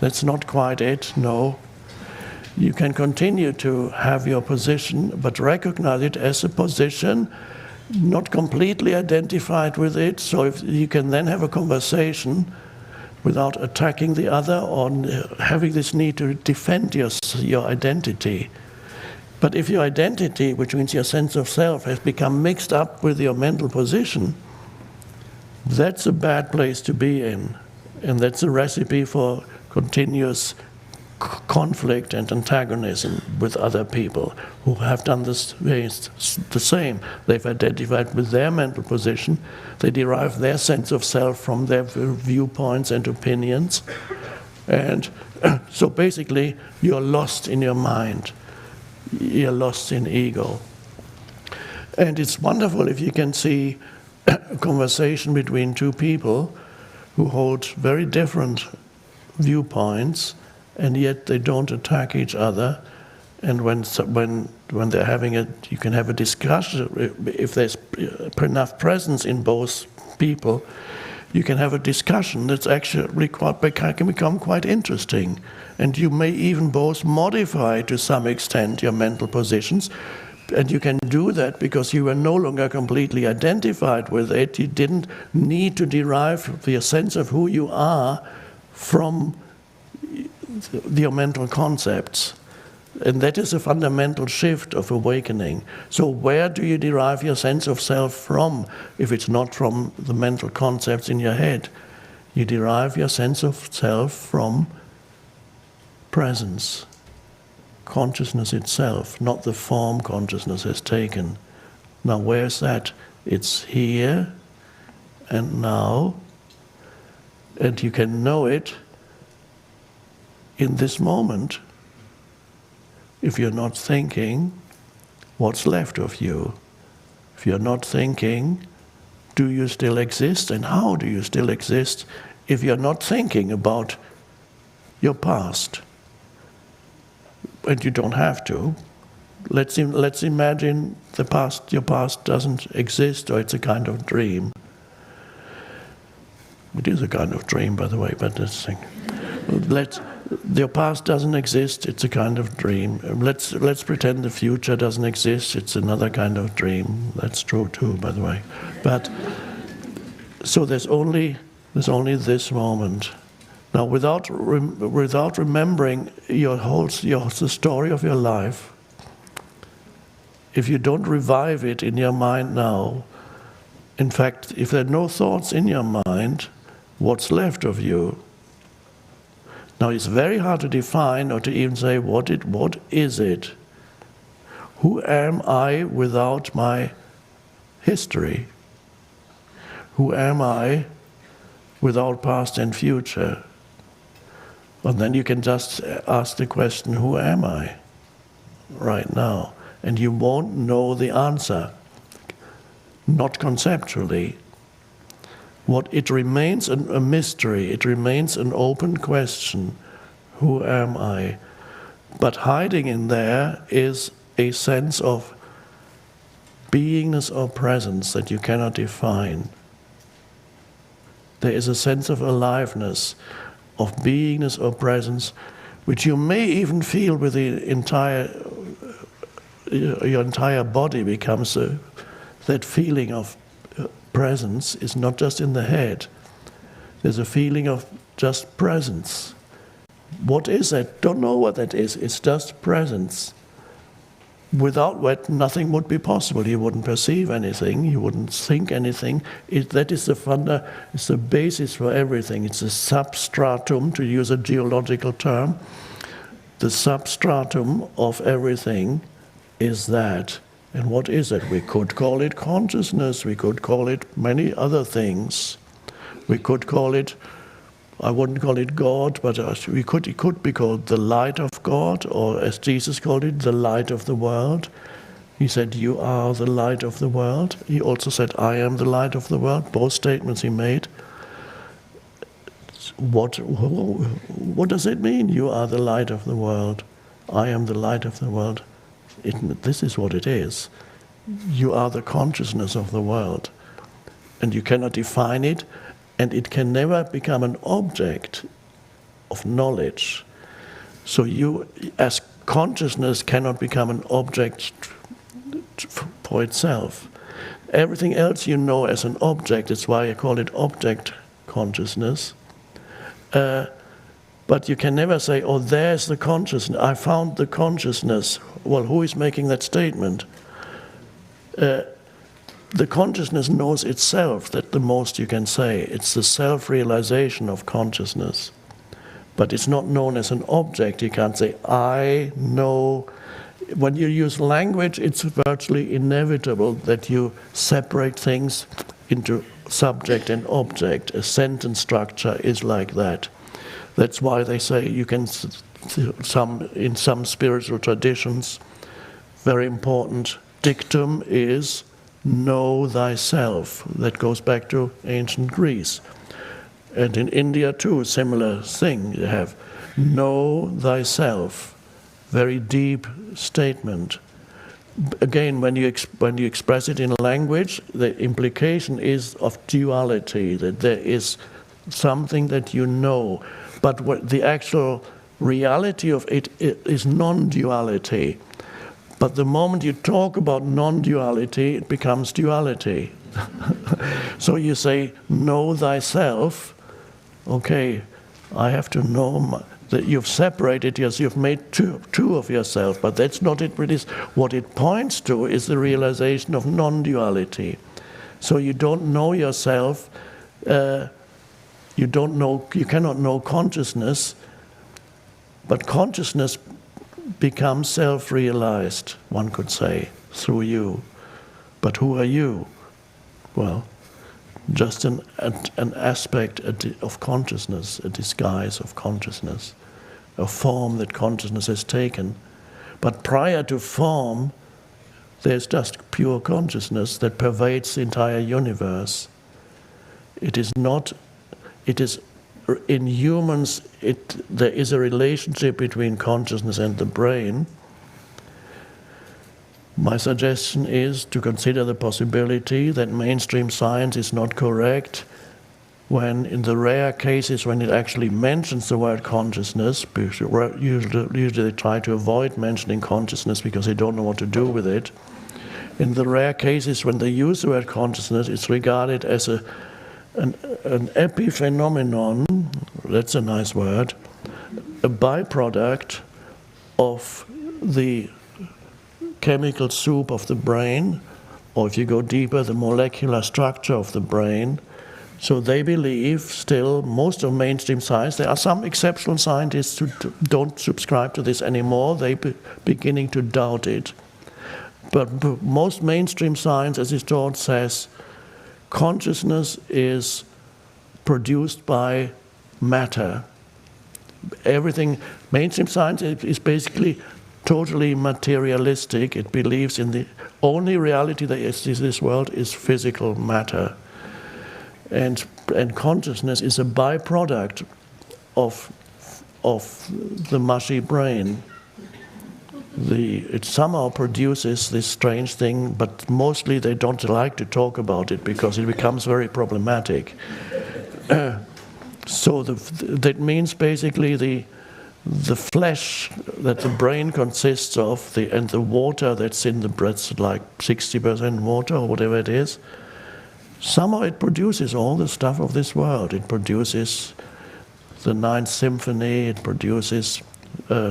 That's not quite it, no. You can continue to have your position, but recognize it as a position, not completely identified with it, so if you can then have a conversation without attacking the other or having this need to defend your identity. But if your identity, which means your sense of self, has become mixed up with your mental position, that's a bad place to be in. And that's a recipe for continuous conflict and antagonism with other people who have done the same. They've identified with their mental position. They derive their sense of self from their viewpoints and opinions. And so basically, you're lost in your mind. You're lost in ego. And it's wonderful if you can see a conversation between two people who hold very different viewpoints, and yet they don't attack each other. And when they're having you can have a discussion. If there's enough presence in both people, you can have a discussion that's actually can become quite interesting. And you may even both modify to some extent your mental positions. And you can do that because you are no longer completely identified with it. You didn't need to derive your sense of who you are from your mental concepts. And that is a fundamental shift of awakening. So where do you derive your sense of self from if it's not from the mental concepts in your head? You derive your sense of self from presence, consciousness itself, not the form consciousness has taken. Now where's that? It's here and now, and you can know it in this moment. If you're not thinking, what's left of you? If you're not thinking, do you still exist, and how do you still exist if you're not thinking about your past? And you don't have to. Let's imagine the past. Your past doesn't exist, or it's a kind of dream. It is a kind of dream, by the way, but let's think. Your past doesn't exist, it's a kind of dream. Let's pretend the future doesn't exist, it's another kind of dream. That's true too, by the way. But so there's only this moment. Now, without remembering the story of your life, if you don't revive it in your mind now, in fact, if there are no thoughts in your mind, what's left of you? Now, it's very hard to define or to even say what is it? Who am I without my history? Who am I without past and future? And then you can just ask the question, who am I right now? And you won't know the answer, not conceptually. It remains a mystery, it remains an open question, who am I? But hiding in there is a sense of beingness or presence that you cannot define. There is a sense of aliveness, of beingness or presence, which you may even feel with your entire body becomes that feeling of presence is not just in the head. There's a feeling of just presence. What is that? Don't know what that is. It's just presence. Without what, nothing would be possible. You wouldn't perceive anything. You wouldn't think anything. That is it's the basis for everything. It's a substratum, to use a geological term. The substratum of everything is that. And what is it? We could call it consciousness, we could call it many other things. We could call it, I wouldn't call it God, but it could be called the light of God, or as Jesus called it, the light of the world. He said, you are the light of the world. He also said, I am the light of the world. Both statements he made. What does it mean, you are the light of the world? I am the light of the world. This is what it is. You are the consciousness of the world. And you cannot define it, and it can never become an object of knowledge. So you, as consciousness, cannot become an object for itself. Everything else you know as an object, that's why I call it object consciousness. But you can never say, oh, there's the consciousness, I found the consciousness. Well, who is making that statement? The consciousness knows itself, that's the most you can say. It's the self-realization of consciousness. But it's not known as an object. You can't say, I know. When you use language, it's virtually inevitable that you separate things into subject and object. A sentence structure is like that. That's why they say you can, in some spiritual traditions, very important dictum is know thyself. That goes back to ancient Greece. And in India too, similar thing. You have know thyself. Very deep statement. Again, when you express it in language, the implication is of duality, that there is something that you know, but what the actual reality of it is non-duality. But the moment you talk about non-duality, it becomes duality. So you say, know thyself. Okay, I have to know that you've separated yourself, you've made two of yourself, but that's not it. What it points to is the realization of non-duality. So you don't know yourself, you cannot know consciousness, but consciousness becomes self-realized, one could say, through you. But who are you? Well, just an aspect of consciousness, a disguise of consciousness, a form that consciousness has taken. But prior to form, there's just pure consciousness that pervades the entire universe. It is not, it is, in humans, there is a relationship between consciousness and the brain. My suggestion is to consider the possibility that mainstream science is not correct when, in the rare cases when it actually mentions the word consciousness, usually they try to avoid mentioning consciousness because they don't know what to do with it. In the rare cases when they use the word consciousness, it's regarded as an epiphenomenon, that's a nice word, a byproduct of the chemical soup of the brain, or if you go deeper, the molecular structure of the brain. So they believe still, most of mainstream science, there are some exceptional scientists who don't subscribe to this anymore, they're beginning to doubt it. But most mainstream science, as it's taught, says consciousness is produced by matter. Everything, mainstream science is basically totally materialistic. It believes in the only reality that exists in this world is physical matter. And consciousness is a byproduct of the mushy brain. It somehow produces this strange thing, but mostly they don't like to talk about it because it becomes very problematic. So that means basically the flesh that the brain consists of, and the water that's in the breath, like 60% water or whatever it is, somehow it produces all the stuff of this world. It produces the Ninth Symphony, it produces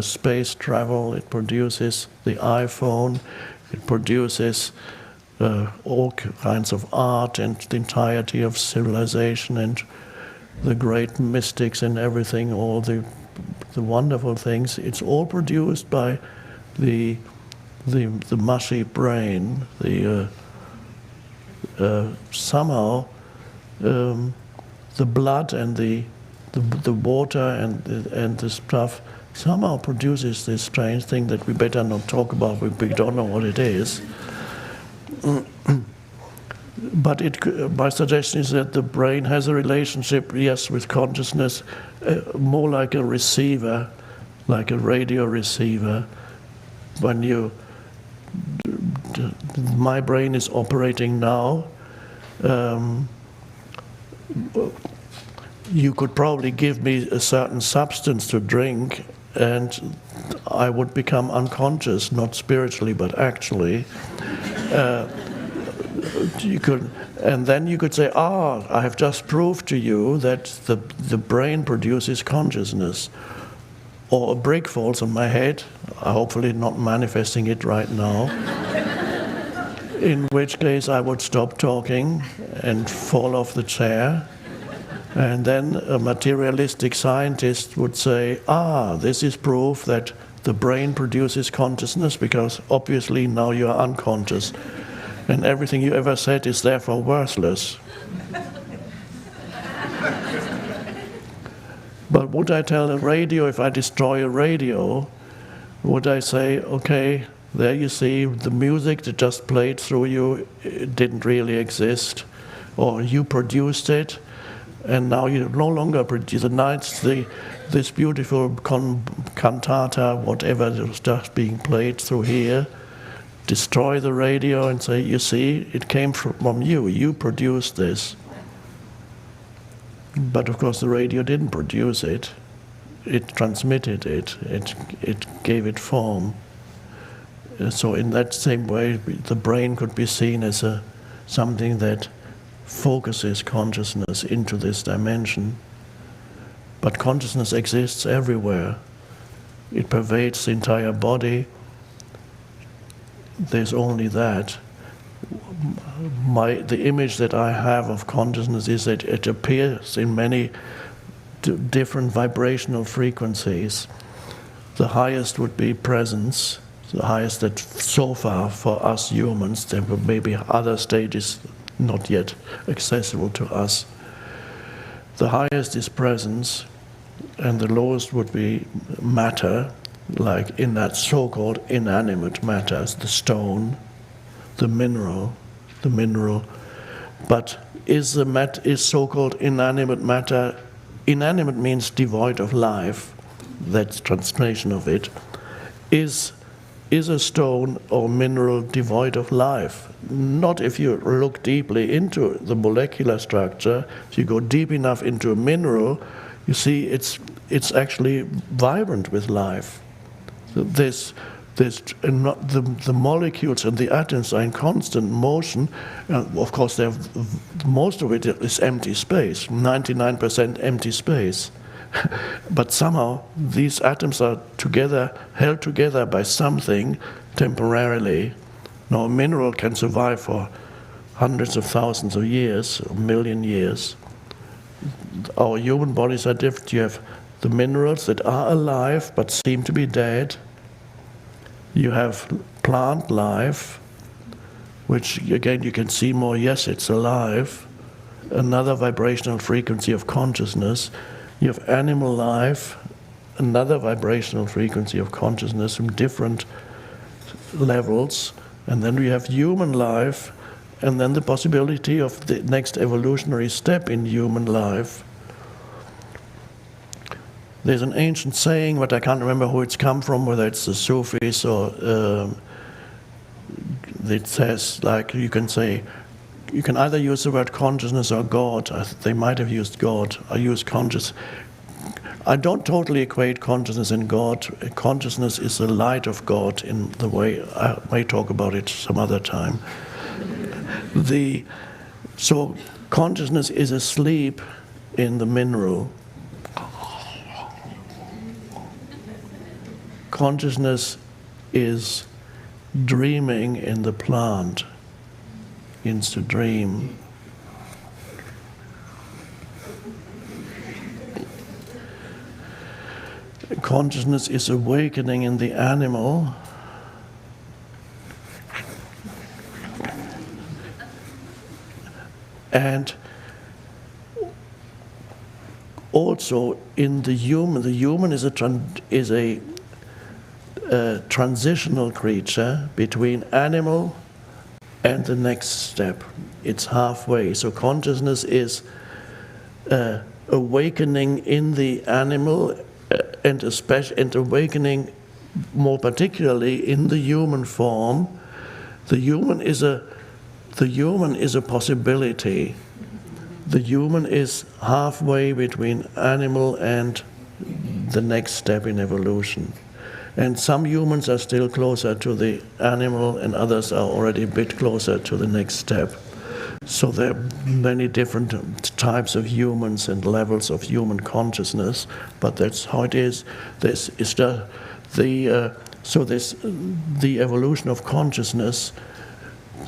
space travel, it produces the iPhone, it produces all kinds of art and the entirety of civilization and the great mystics and everything, all the wonderful things. It's all produced by the mushy brain. Somehow the blood and the water and the stuff somehow produces this strange thing that we better not talk about. We don't know what it is. But my suggestion is that the brain has a relationship, yes, with consciousness, more like a receiver, like a radio receiver. When my brain is operating now, you could probably give me a certain substance to drink and I would become unconscious, not spiritually but actually. And then you could say, I have just proved to you that the brain produces consciousness. Or a brick falls on my head, hopefully not manifesting it right now, in which case I would stop talking and fall off the chair. And then a materialistic scientist would say, this is proof that the brain produces consciousness because obviously now you are unconscious. And everything you ever said is therefore worthless. But would I tell a radio, if I destroy a radio, would I say, okay, there you see, the music that just played through you, it didn't really exist, or you produced it, and now you no longer produce the nights, this beautiful cantata, whatever that was just being played through here, destroy the radio and say, you see, it came from you, you produced this. But of course the radio didn't produce it, it transmitted it, it gave it form. So in that same way, the brain could be seen as something that focuses consciousness into this dimension. But consciousness exists everywhere. It pervades the entire body. There's only that. The image that I have of consciousness is that it appears in many different vibrational frequencies. The highest would be presence, the highest that so far for us humans, there may be other stages not yet accessible to us. The highest is presence, and the lowest would be matter, like in that so-called inanimate matter, the stone, the mineral. But is so-called inanimate matter, inanimate means devoid of life, that's translation of it, is a stone or mineral devoid of life? Not if you look deeply into the molecular structure. If you go deep enough into a mineral, you see it's actually vibrant with life. So the molecules and the atoms are in constant motion. Of course, most of it is empty space, 99% empty space. But somehow these atoms are held together by something temporarily. Now a mineral can survive for hundreds of thousands of years, a million years. Our human bodies are different. You have the minerals that are alive but seem to be dead. You have plant life, which again you can see more, yes, it's alive. Another vibrational frequency of consciousness. You have animal life, another vibrational frequency of consciousness from different levels. And then we have human life, and then the possibility of the next evolutionary step in human life. There's an ancient saying, but I can't remember who it's come from, whether it's the Sufis or it says, like, you can either use the word consciousness or God. They might have used God. I use conscious. I don't totally equate consciousness and God. Consciousness is the light of God in the way I may talk about it some other time. So consciousness is asleep in the mineral. Consciousness is dreaming in the plant. Begins to dream. Consciousness is awakening in the animal. And also in the human. The human is a transitional creature between animal and the next step. It's halfway. So consciousness is awakening in the animal and awakening more particularly in the human form. The human is a possibility. the human is halfway between animal and the next step in evolution. And some humans are still closer to the animal and others are already a bit closer to the next step. So there are many different types of humans and levels of human consciousness, but that's how it is. This is the evolution of consciousness.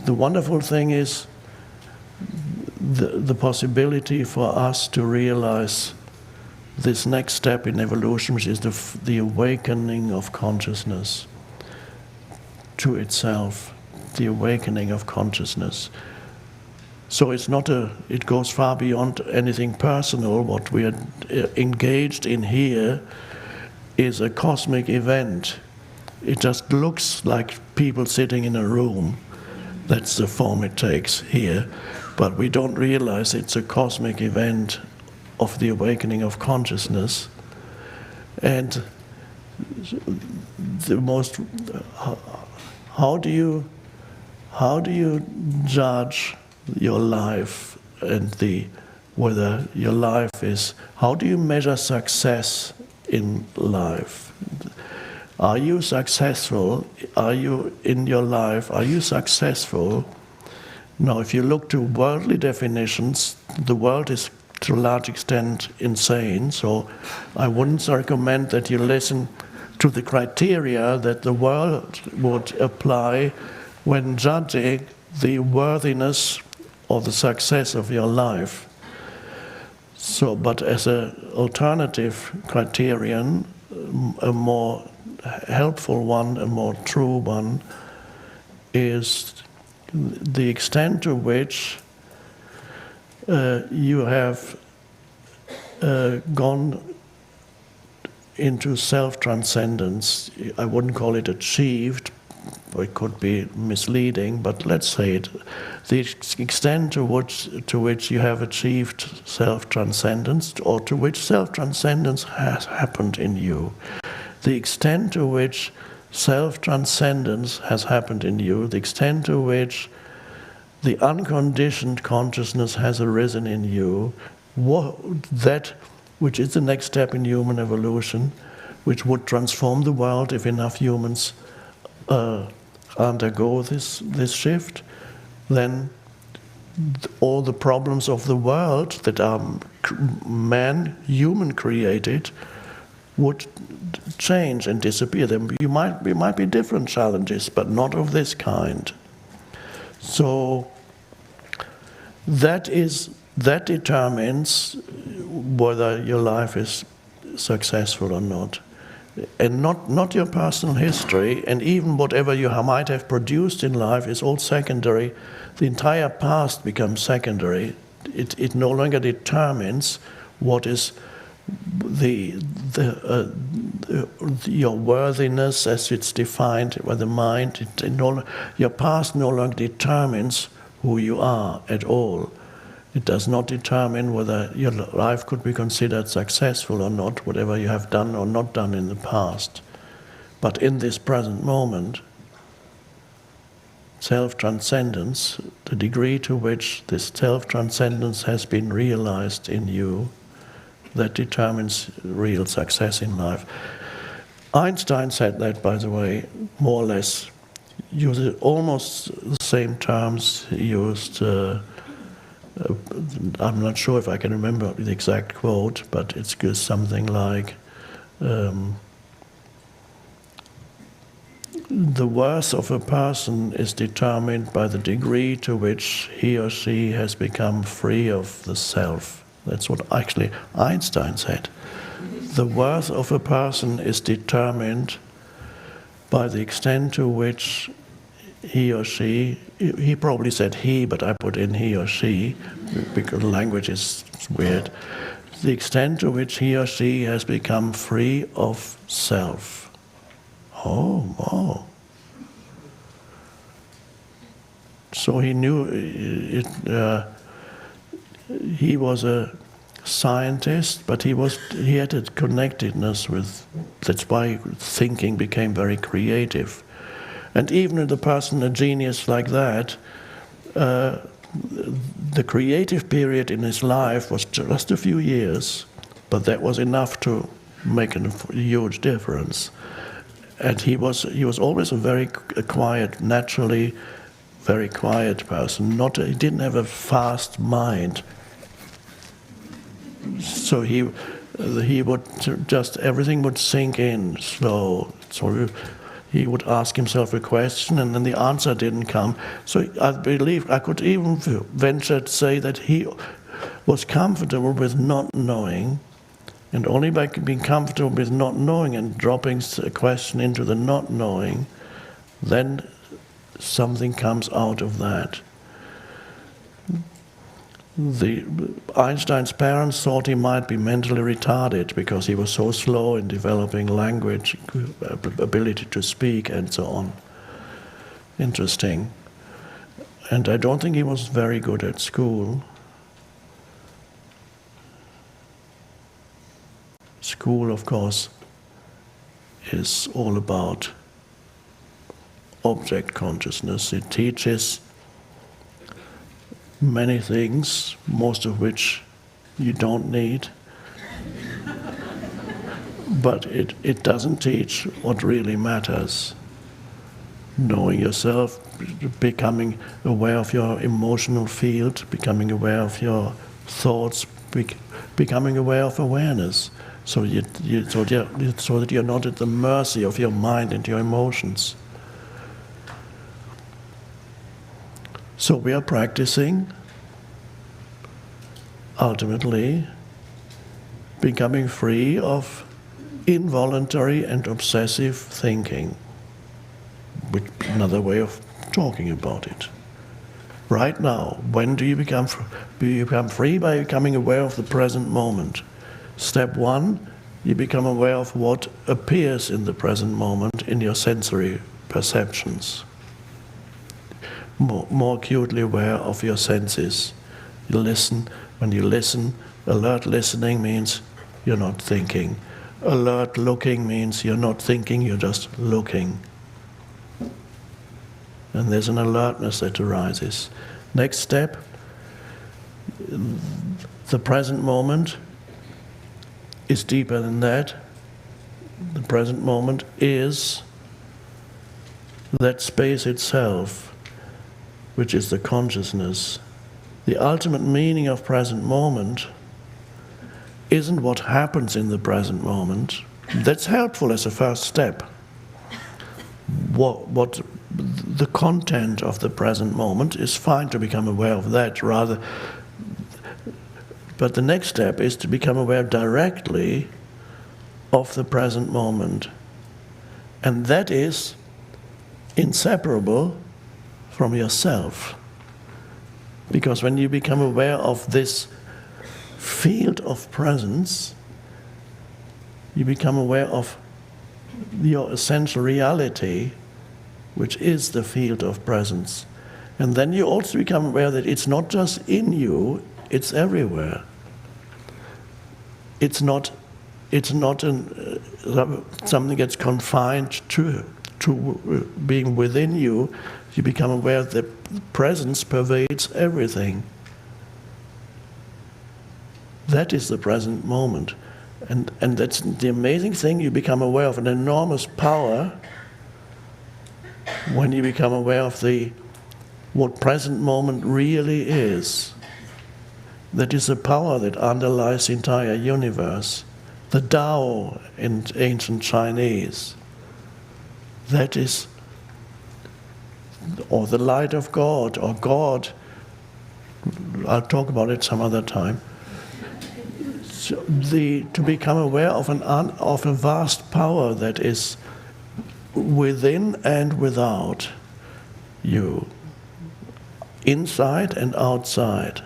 The wonderful thing is the possibility for us to realize this next step in evolution, which is the awakening of consciousness to itself, the awakening of consciousness. So it goes far beyond anything personal. What we are engaged in here is a cosmic event. It just looks like people sitting in a room. That's the form it takes here. But we don't realize it's a cosmic event of the awakening of consciousness. And how do you judge your life and whether your life is, how do you measure success in life? Are you successful? Are you in your life? Are you successful? Now, if you look to worldly definitions, the world is to a large extent insane, so I wouldn't recommend that you listen to the criteria that the world would apply when judging the worthiness or the success of your life. So, but as an alternative criterion, a more helpful one, a more true one, is the extent to which you have gone into self-transcendence. I wouldn't call it achieved, it could be misleading, but let's say it. The extent to which you have achieved self-transcendence, or to which self-transcendence has happened in you. The extent to which self-transcendence has happened in you, the extent to which the unconditioned consciousness has arisen in you, that which is the next step in human evolution, which would transform the world if enough humans undergo this shift, then all the problems of the world that are human created would change and disappear. There might be different challenges, but not of this kind. So that determines whether your life is successful or not. And not your personal history, and even whatever you might have produced in life is all secondary. The entire past becomes secondary. It no longer determines what is your worthiness as it's defined by the mind. Your past no longer determines who you are at all. It does not determine whether your life could be considered successful or not, whatever you have done or not done in the past. But in this present moment, self-transcendence, the degree to which this self-transcendence has been realized in you, that determines real success in life. Einstein said that, by the way, more or less, used almost the same terms he used. I'm not sure if I can remember the exact quote, but it's something like, the worth of a person is determined by the degree to which he or she has become free of the self. That's what actually Einstein said. The worth of a person is determined by the extent to which he or she, he probably said he, but I put in he or she, because language is weird, the extent to which he or she has become free of self. Oh, wow. So he knew it. He was a scientist, but he had a connectedness with. That's why thinking became very creative. And even with a person, a genius like that, the creative period in his life was just a few years, but that was enough to make a huge difference. And he was always a very quiet, naturally very quiet person. He didn't have a fast mind. So he would just, everything would sink in slow. So he would ask himself a question and then the answer didn't come. So I believe I could even venture to say that he was comfortable with not knowing, and only by being comfortable with not knowing and dropping a question into the not knowing, then something comes out of that. Einstein's parents thought he might be mentally retarded because he was so slow in developing language, ability to speak, and so on. Interesting. And I don't think he was very good at school. School, of course, is all about object consciousness. It teaches many things, most of which you don't need. But it doesn't teach what really matters. Knowing yourself, becoming aware of your emotional field, becoming aware of your thoughts, becoming aware of awareness, so that you're not at the mercy of your mind and your emotions. So we are practicing, ultimately, becoming free of involuntary and obsessive thinking. Another way of talking about it. Right now, when do you become free? By becoming aware of the present moment. Step one, you become aware of what appears in the present moment in your sensory perceptions. More acutely aware of your senses. You listen. When you listen, alert listening means you're not thinking. Alert looking means you're not thinking, you're just looking. And there's an alertness that arises. Next step, the present moment is deeper than that. The present moment is that space itself, which is the consciousness. The ultimate meaning of present moment isn't what happens in the present moment. That's helpful as a first step. What the content of the present moment is fine to become aware of that rather. But the next step is to become aware directly of the present moment. And that is inseparable from yourself. Because when you become aware of this field of presence, you become aware of your essential reality, which is the field of presence. And then you also become aware that it's not just in you, it's everywhere. It's not something that's confined to being within you. You become aware that presence pervades everything. That is the present moment. And that's the amazing thing. You become aware of an enormous power when you become aware of what present moment really is. That is the power that underlies the entire universe. The Tao in ancient Chinese. That is, or the light of God, or God. I'll talk about it some other time. So to become aware of a vast power that is within and without you, inside and outside.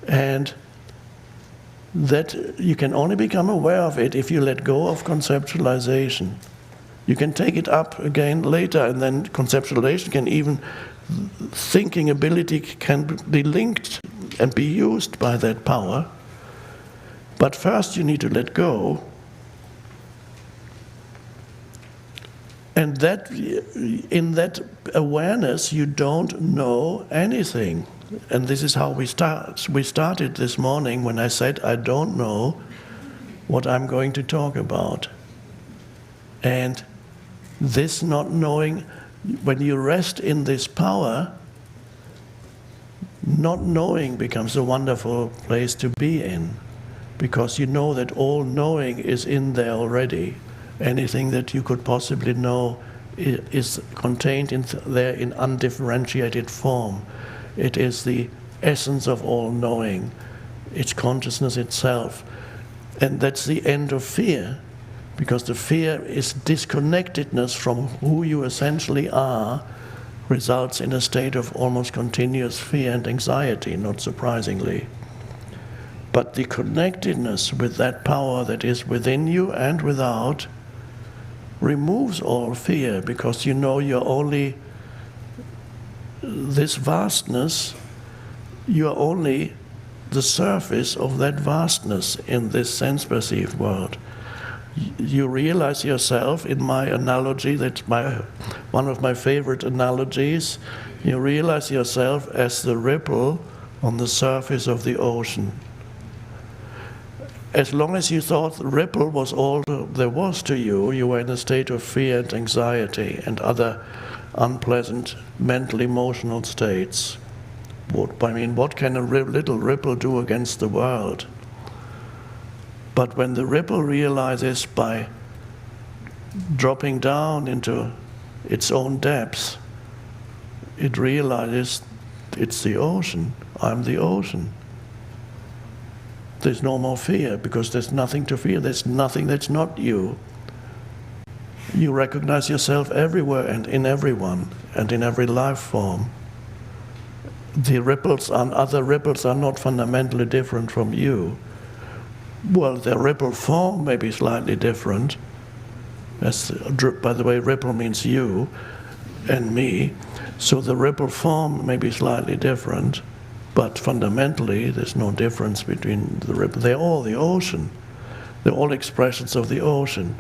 And that you can only become aware of it if you let go of conceptualization. You can take it up again later, and then conceptualization can even, thinking ability can be linked and be used by that power. But first you need to let go And that, in that awareness, you don't know anything. And this is how we start. We started this morning when I said, I don't know what I'm going to talk about. And this not knowing, when you rest in this power, not knowing becomes a wonderful place to be in, because you know that all knowing is in there already. Anything that you could possibly know is contained there in undifferentiated form. It is the essence of all knowing. It's consciousness itself. And that's the end of fear, because the fear is disconnectedness from who you essentially are, results in a state of almost continuous fear and anxiety, not surprisingly. But the connectedness with that power that is within you and without removes all fear, because you know you're only this vastness, you're only the surface of that vastness in this sense-perceived world. You realize yourself, in my analogy, that's one of my favorite analogies, you realize yourself as the ripple on the surface of the ocean. As long as you thought the ripple was all there was to you, you were in a state of fear and anxiety and other unpleasant mental, emotional states. What can a little ripple do against the world? But when the ripple realizes by dropping down into its own depths, it realizes it's the ocean. I'm the ocean. There's no more fear, because there's nothing to fear. There's nothing that's not you. You recognize yourself everywhere and in everyone and in every life form. The ripples and other ripples are not fundamentally different from you. Well, their ripple form may be slightly different. By the way, ripple means you and me. So the ripple form may be slightly different, but fundamentally there's no difference between the ripple. They're all the ocean. They're all expressions of the ocean.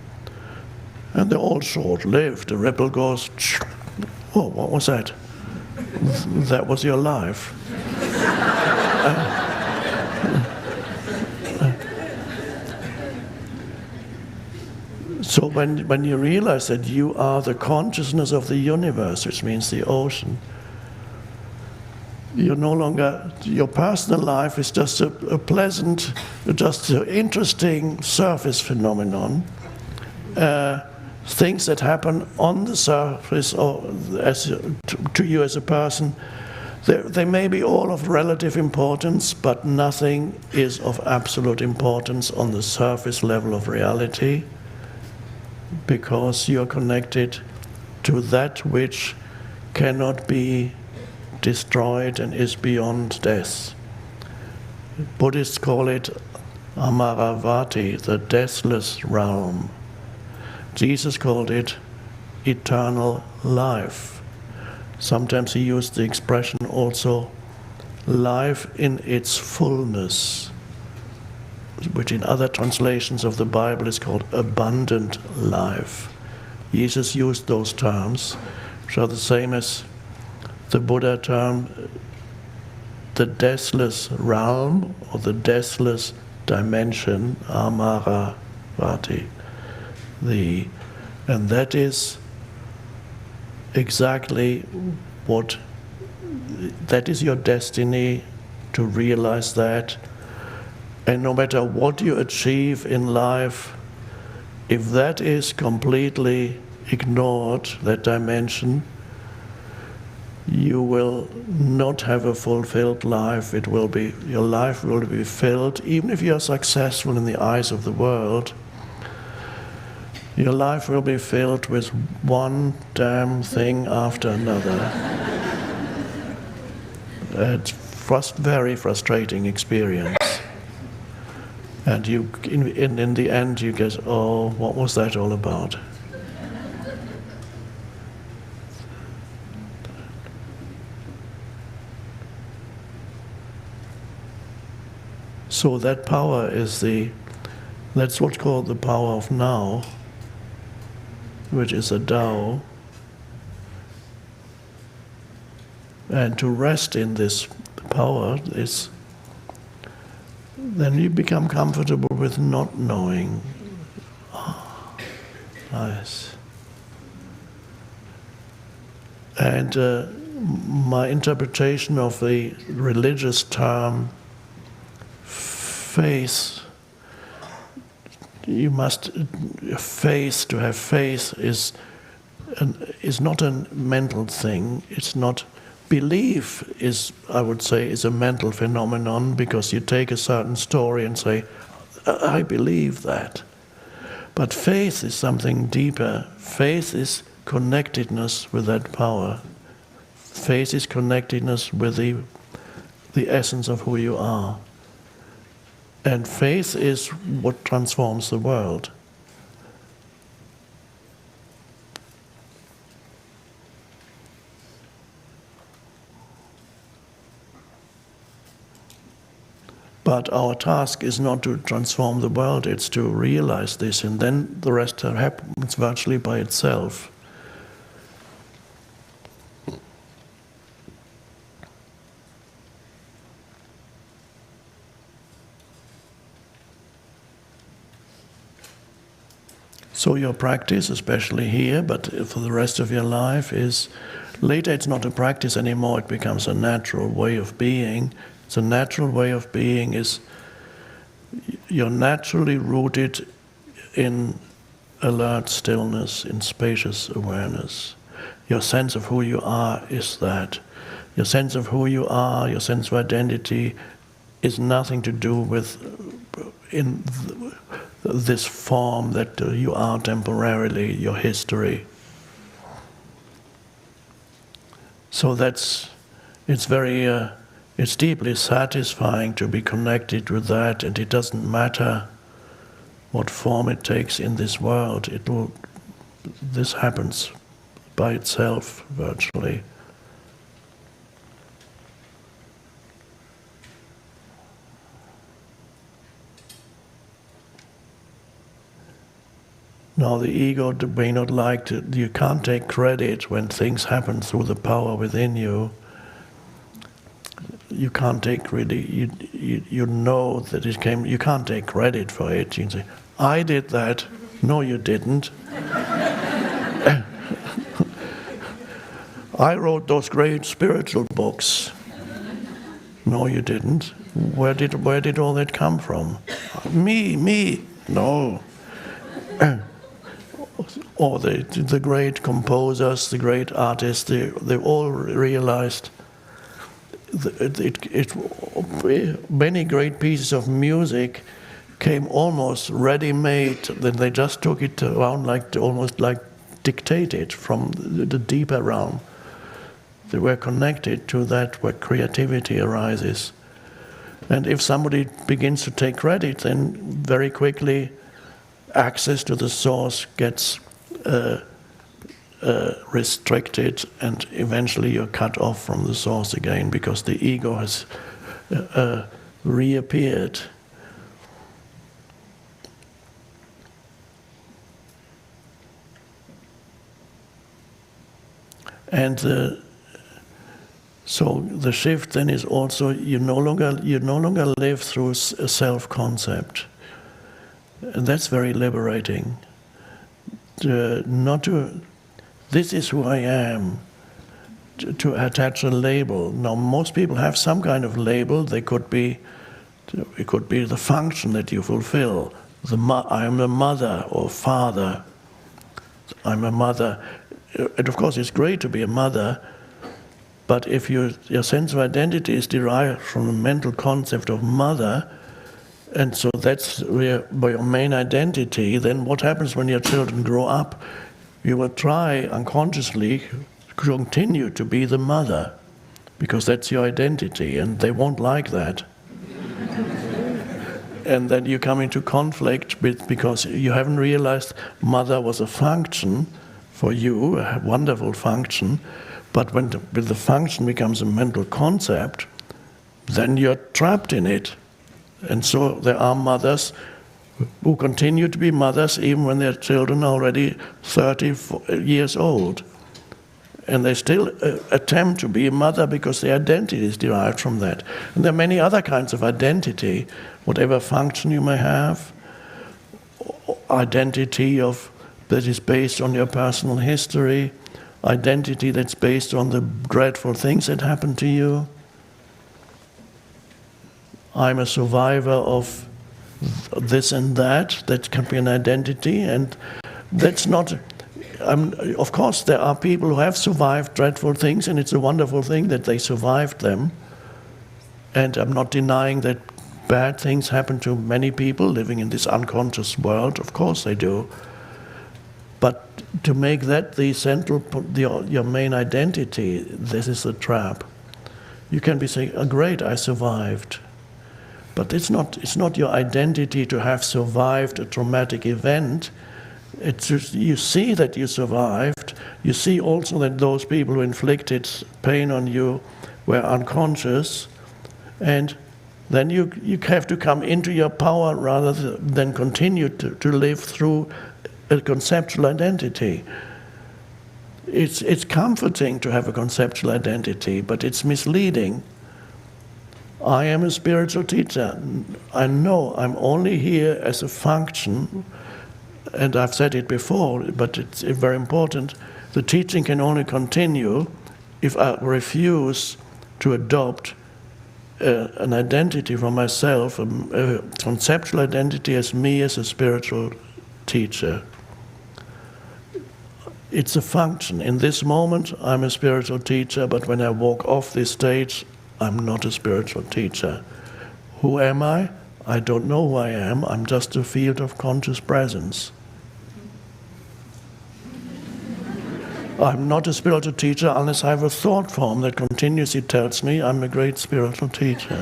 And they're all short-lived. The ripple goes, oh, what was that? That was your life. So when you realize that you are the consciousness of the universe, which means the ocean, you're no longer, your personal life is just a pleasant, just an interesting surface phenomenon. Things that happen on the surface or to you as a person, they may be all of relative importance, but nothing is of absolute importance on the surface level of reality, because you're connected to that which cannot be destroyed and is beyond death. Buddhists call it Amaravati, the deathless realm. Jesus called it eternal life. Sometimes he used the expression also life in its fullness, which in other translations of the Bible is called abundant life. Jesus used those terms, which are the same as the Buddha term, the deathless realm or the deathless dimension, Amaravati. And that is exactly that is your destiny, to realize that. And no matter what you achieve in life, if that is completely ignored, that dimension, you will not have a fulfilled life. Your life will be filled, even if you are successful in the eyes of the world, your life will be filled with one damn thing after another. It's very frustrating experience. And in the end you guess, oh, what was that all about? So that power is that's what's called the power of now. which is a Tao, and to rest in this power, then you become comfortable with not knowing. Nice. And my interpretation of the religious term faith, to have faith is not a mental thing. It's not. Belief is, I would say, is a mental phenomenon, because you take a certain story and say, I believe that. But faith is something deeper. Faith is connectedness with that power. Faith is connectedness with the essence of who you are. And faith is what transforms the world. But our task is not to transform the world, it's to realize this, and then the rest happens virtually by itself. So your practice, especially here, but for the rest of your life, is later it's not a practice anymore, it becomes a natural way of being. The natural way of being is you're naturally rooted in alert stillness, in spacious awareness. Your sense of who you are is that. Your sense of who you are, your sense of identity, is nothing to do with this form that you are temporarily, your history. So it's deeply satisfying to be connected with that, and it doesn't matter what form it takes in this world. This happens by itself, virtually. Now the ego may not like to, you can't take credit when things happen through the power within you. You can't take credit, you know that it came, you can't take credit for it. You can say, I did that. No, you didn't. I wrote those great spiritual books. No, you didn't. Where did all that come from? Me, no. Or the great composers, the great artists, they all realized many great pieces of music came almost ready-made, then they just took it around almost like dictated from the deeper realm. They were connected to that where creativity arises. And if somebody begins to take credit, then very quickly access to the source gets restricted, and eventually you're cut off from the source again because the ego has reappeared. And so the shift then is also you no longer live through a self-concept, and that's very liberating. This is who I am, to attach a label. Now, most people have some kind of label. It could be the function that you fulfill. I'm a mother or father. I'm a mother. And of course, it's great to be a mother, but if your sense of identity is derived from the mental concept of mother, and so that's your main identity, then what happens when your children grow up? You will try unconsciously to continue to be the mother, because that's your identity, and they won't like that. And then you come into conflict because you haven't realized mother was a function for you, a wonderful function, but when the function becomes a mental concept, then you're trapped in it. And so there are mothers who continue to be mothers even when their children are already 30 years old. And they still attempt to be a mother because their identity is derived from that. And there are many other kinds of identity, whatever function you may have, identity that is based on your personal history, identity that's based on the dreadful things that happen to you. I'm a survivor of this and that can be an identity, and that's not... of course, there are people who have survived dreadful things, and it's a wonderful thing that they survived them. And I'm not denying that bad things happen to many people living in this unconscious world. Of course they do. But to make that the central, your main identity, this is a trap. You can be saying, "Oh, great, I survived." But it's not your identity to have survived a traumatic event. It's just, you see that you survived. You see also that those people who inflicted pain on you were unconscious, and then you have to come into your power rather than continue to live through a conceptual identity. It's comforting to have a conceptual identity, but it's misleading. I am a spiritual teacher. I know I'm only here as a function. And I've said it before, but it's very important. The teaching can only continue if I refuse to adopt an identity for myself, a conceptual identity as me as a spiritual teacher. It's a function. In this moment, I'm a spiritual teacher, but when I walk off this stage, I'm not a spiritual teacher. Who am I? I don't know who I am. I'm just a field of conscious presence. I'm not a spiritual teacher unless I have a thought form that continuously tells me I'm a great spiritual teacher.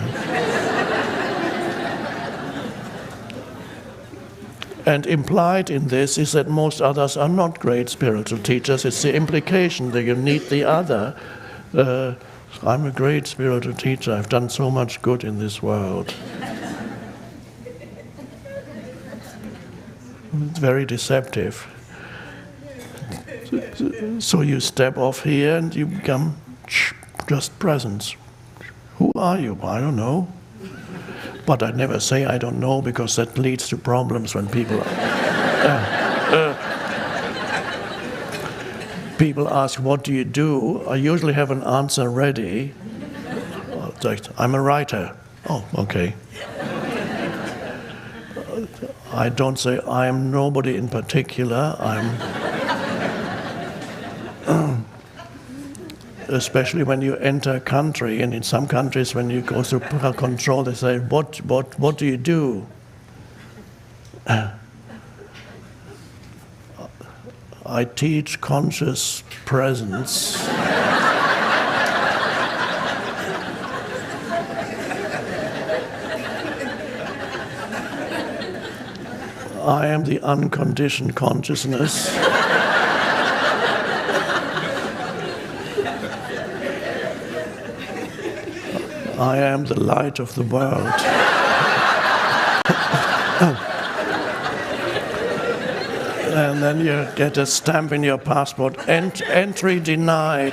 And implied in this is that most others are not great spiritual teachers. It's the implication that you need the other. I'm a great spiritual teacher. I've done so much good in this world. It's very deceptive. So you step off here and you become just presence. Who are you? I don't know. But I never say I don't know, because that leads to problems when people people ask, "What do you do?" I usually have an answer ready. I'm a writer. Oh, okay. I don't say I am nobody in particular. Especially when you enter a country, and in some countries when you go through control, they say, what do you do? I teach conscious presence. I am the unconditioned consciousness. I am the light of the world. And then you get a stamp in your passport, entry denied.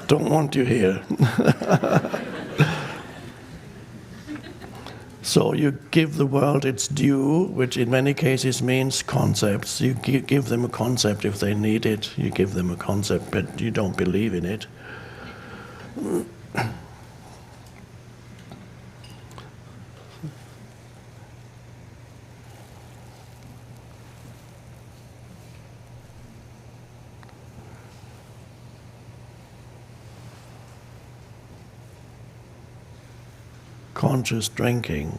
Don't want you here. So you give the world its due, which in many cases means concepts. You give them a concept if they need it. You give them a concept, but you don't believe in it. Conscious drinking.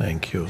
Thank you.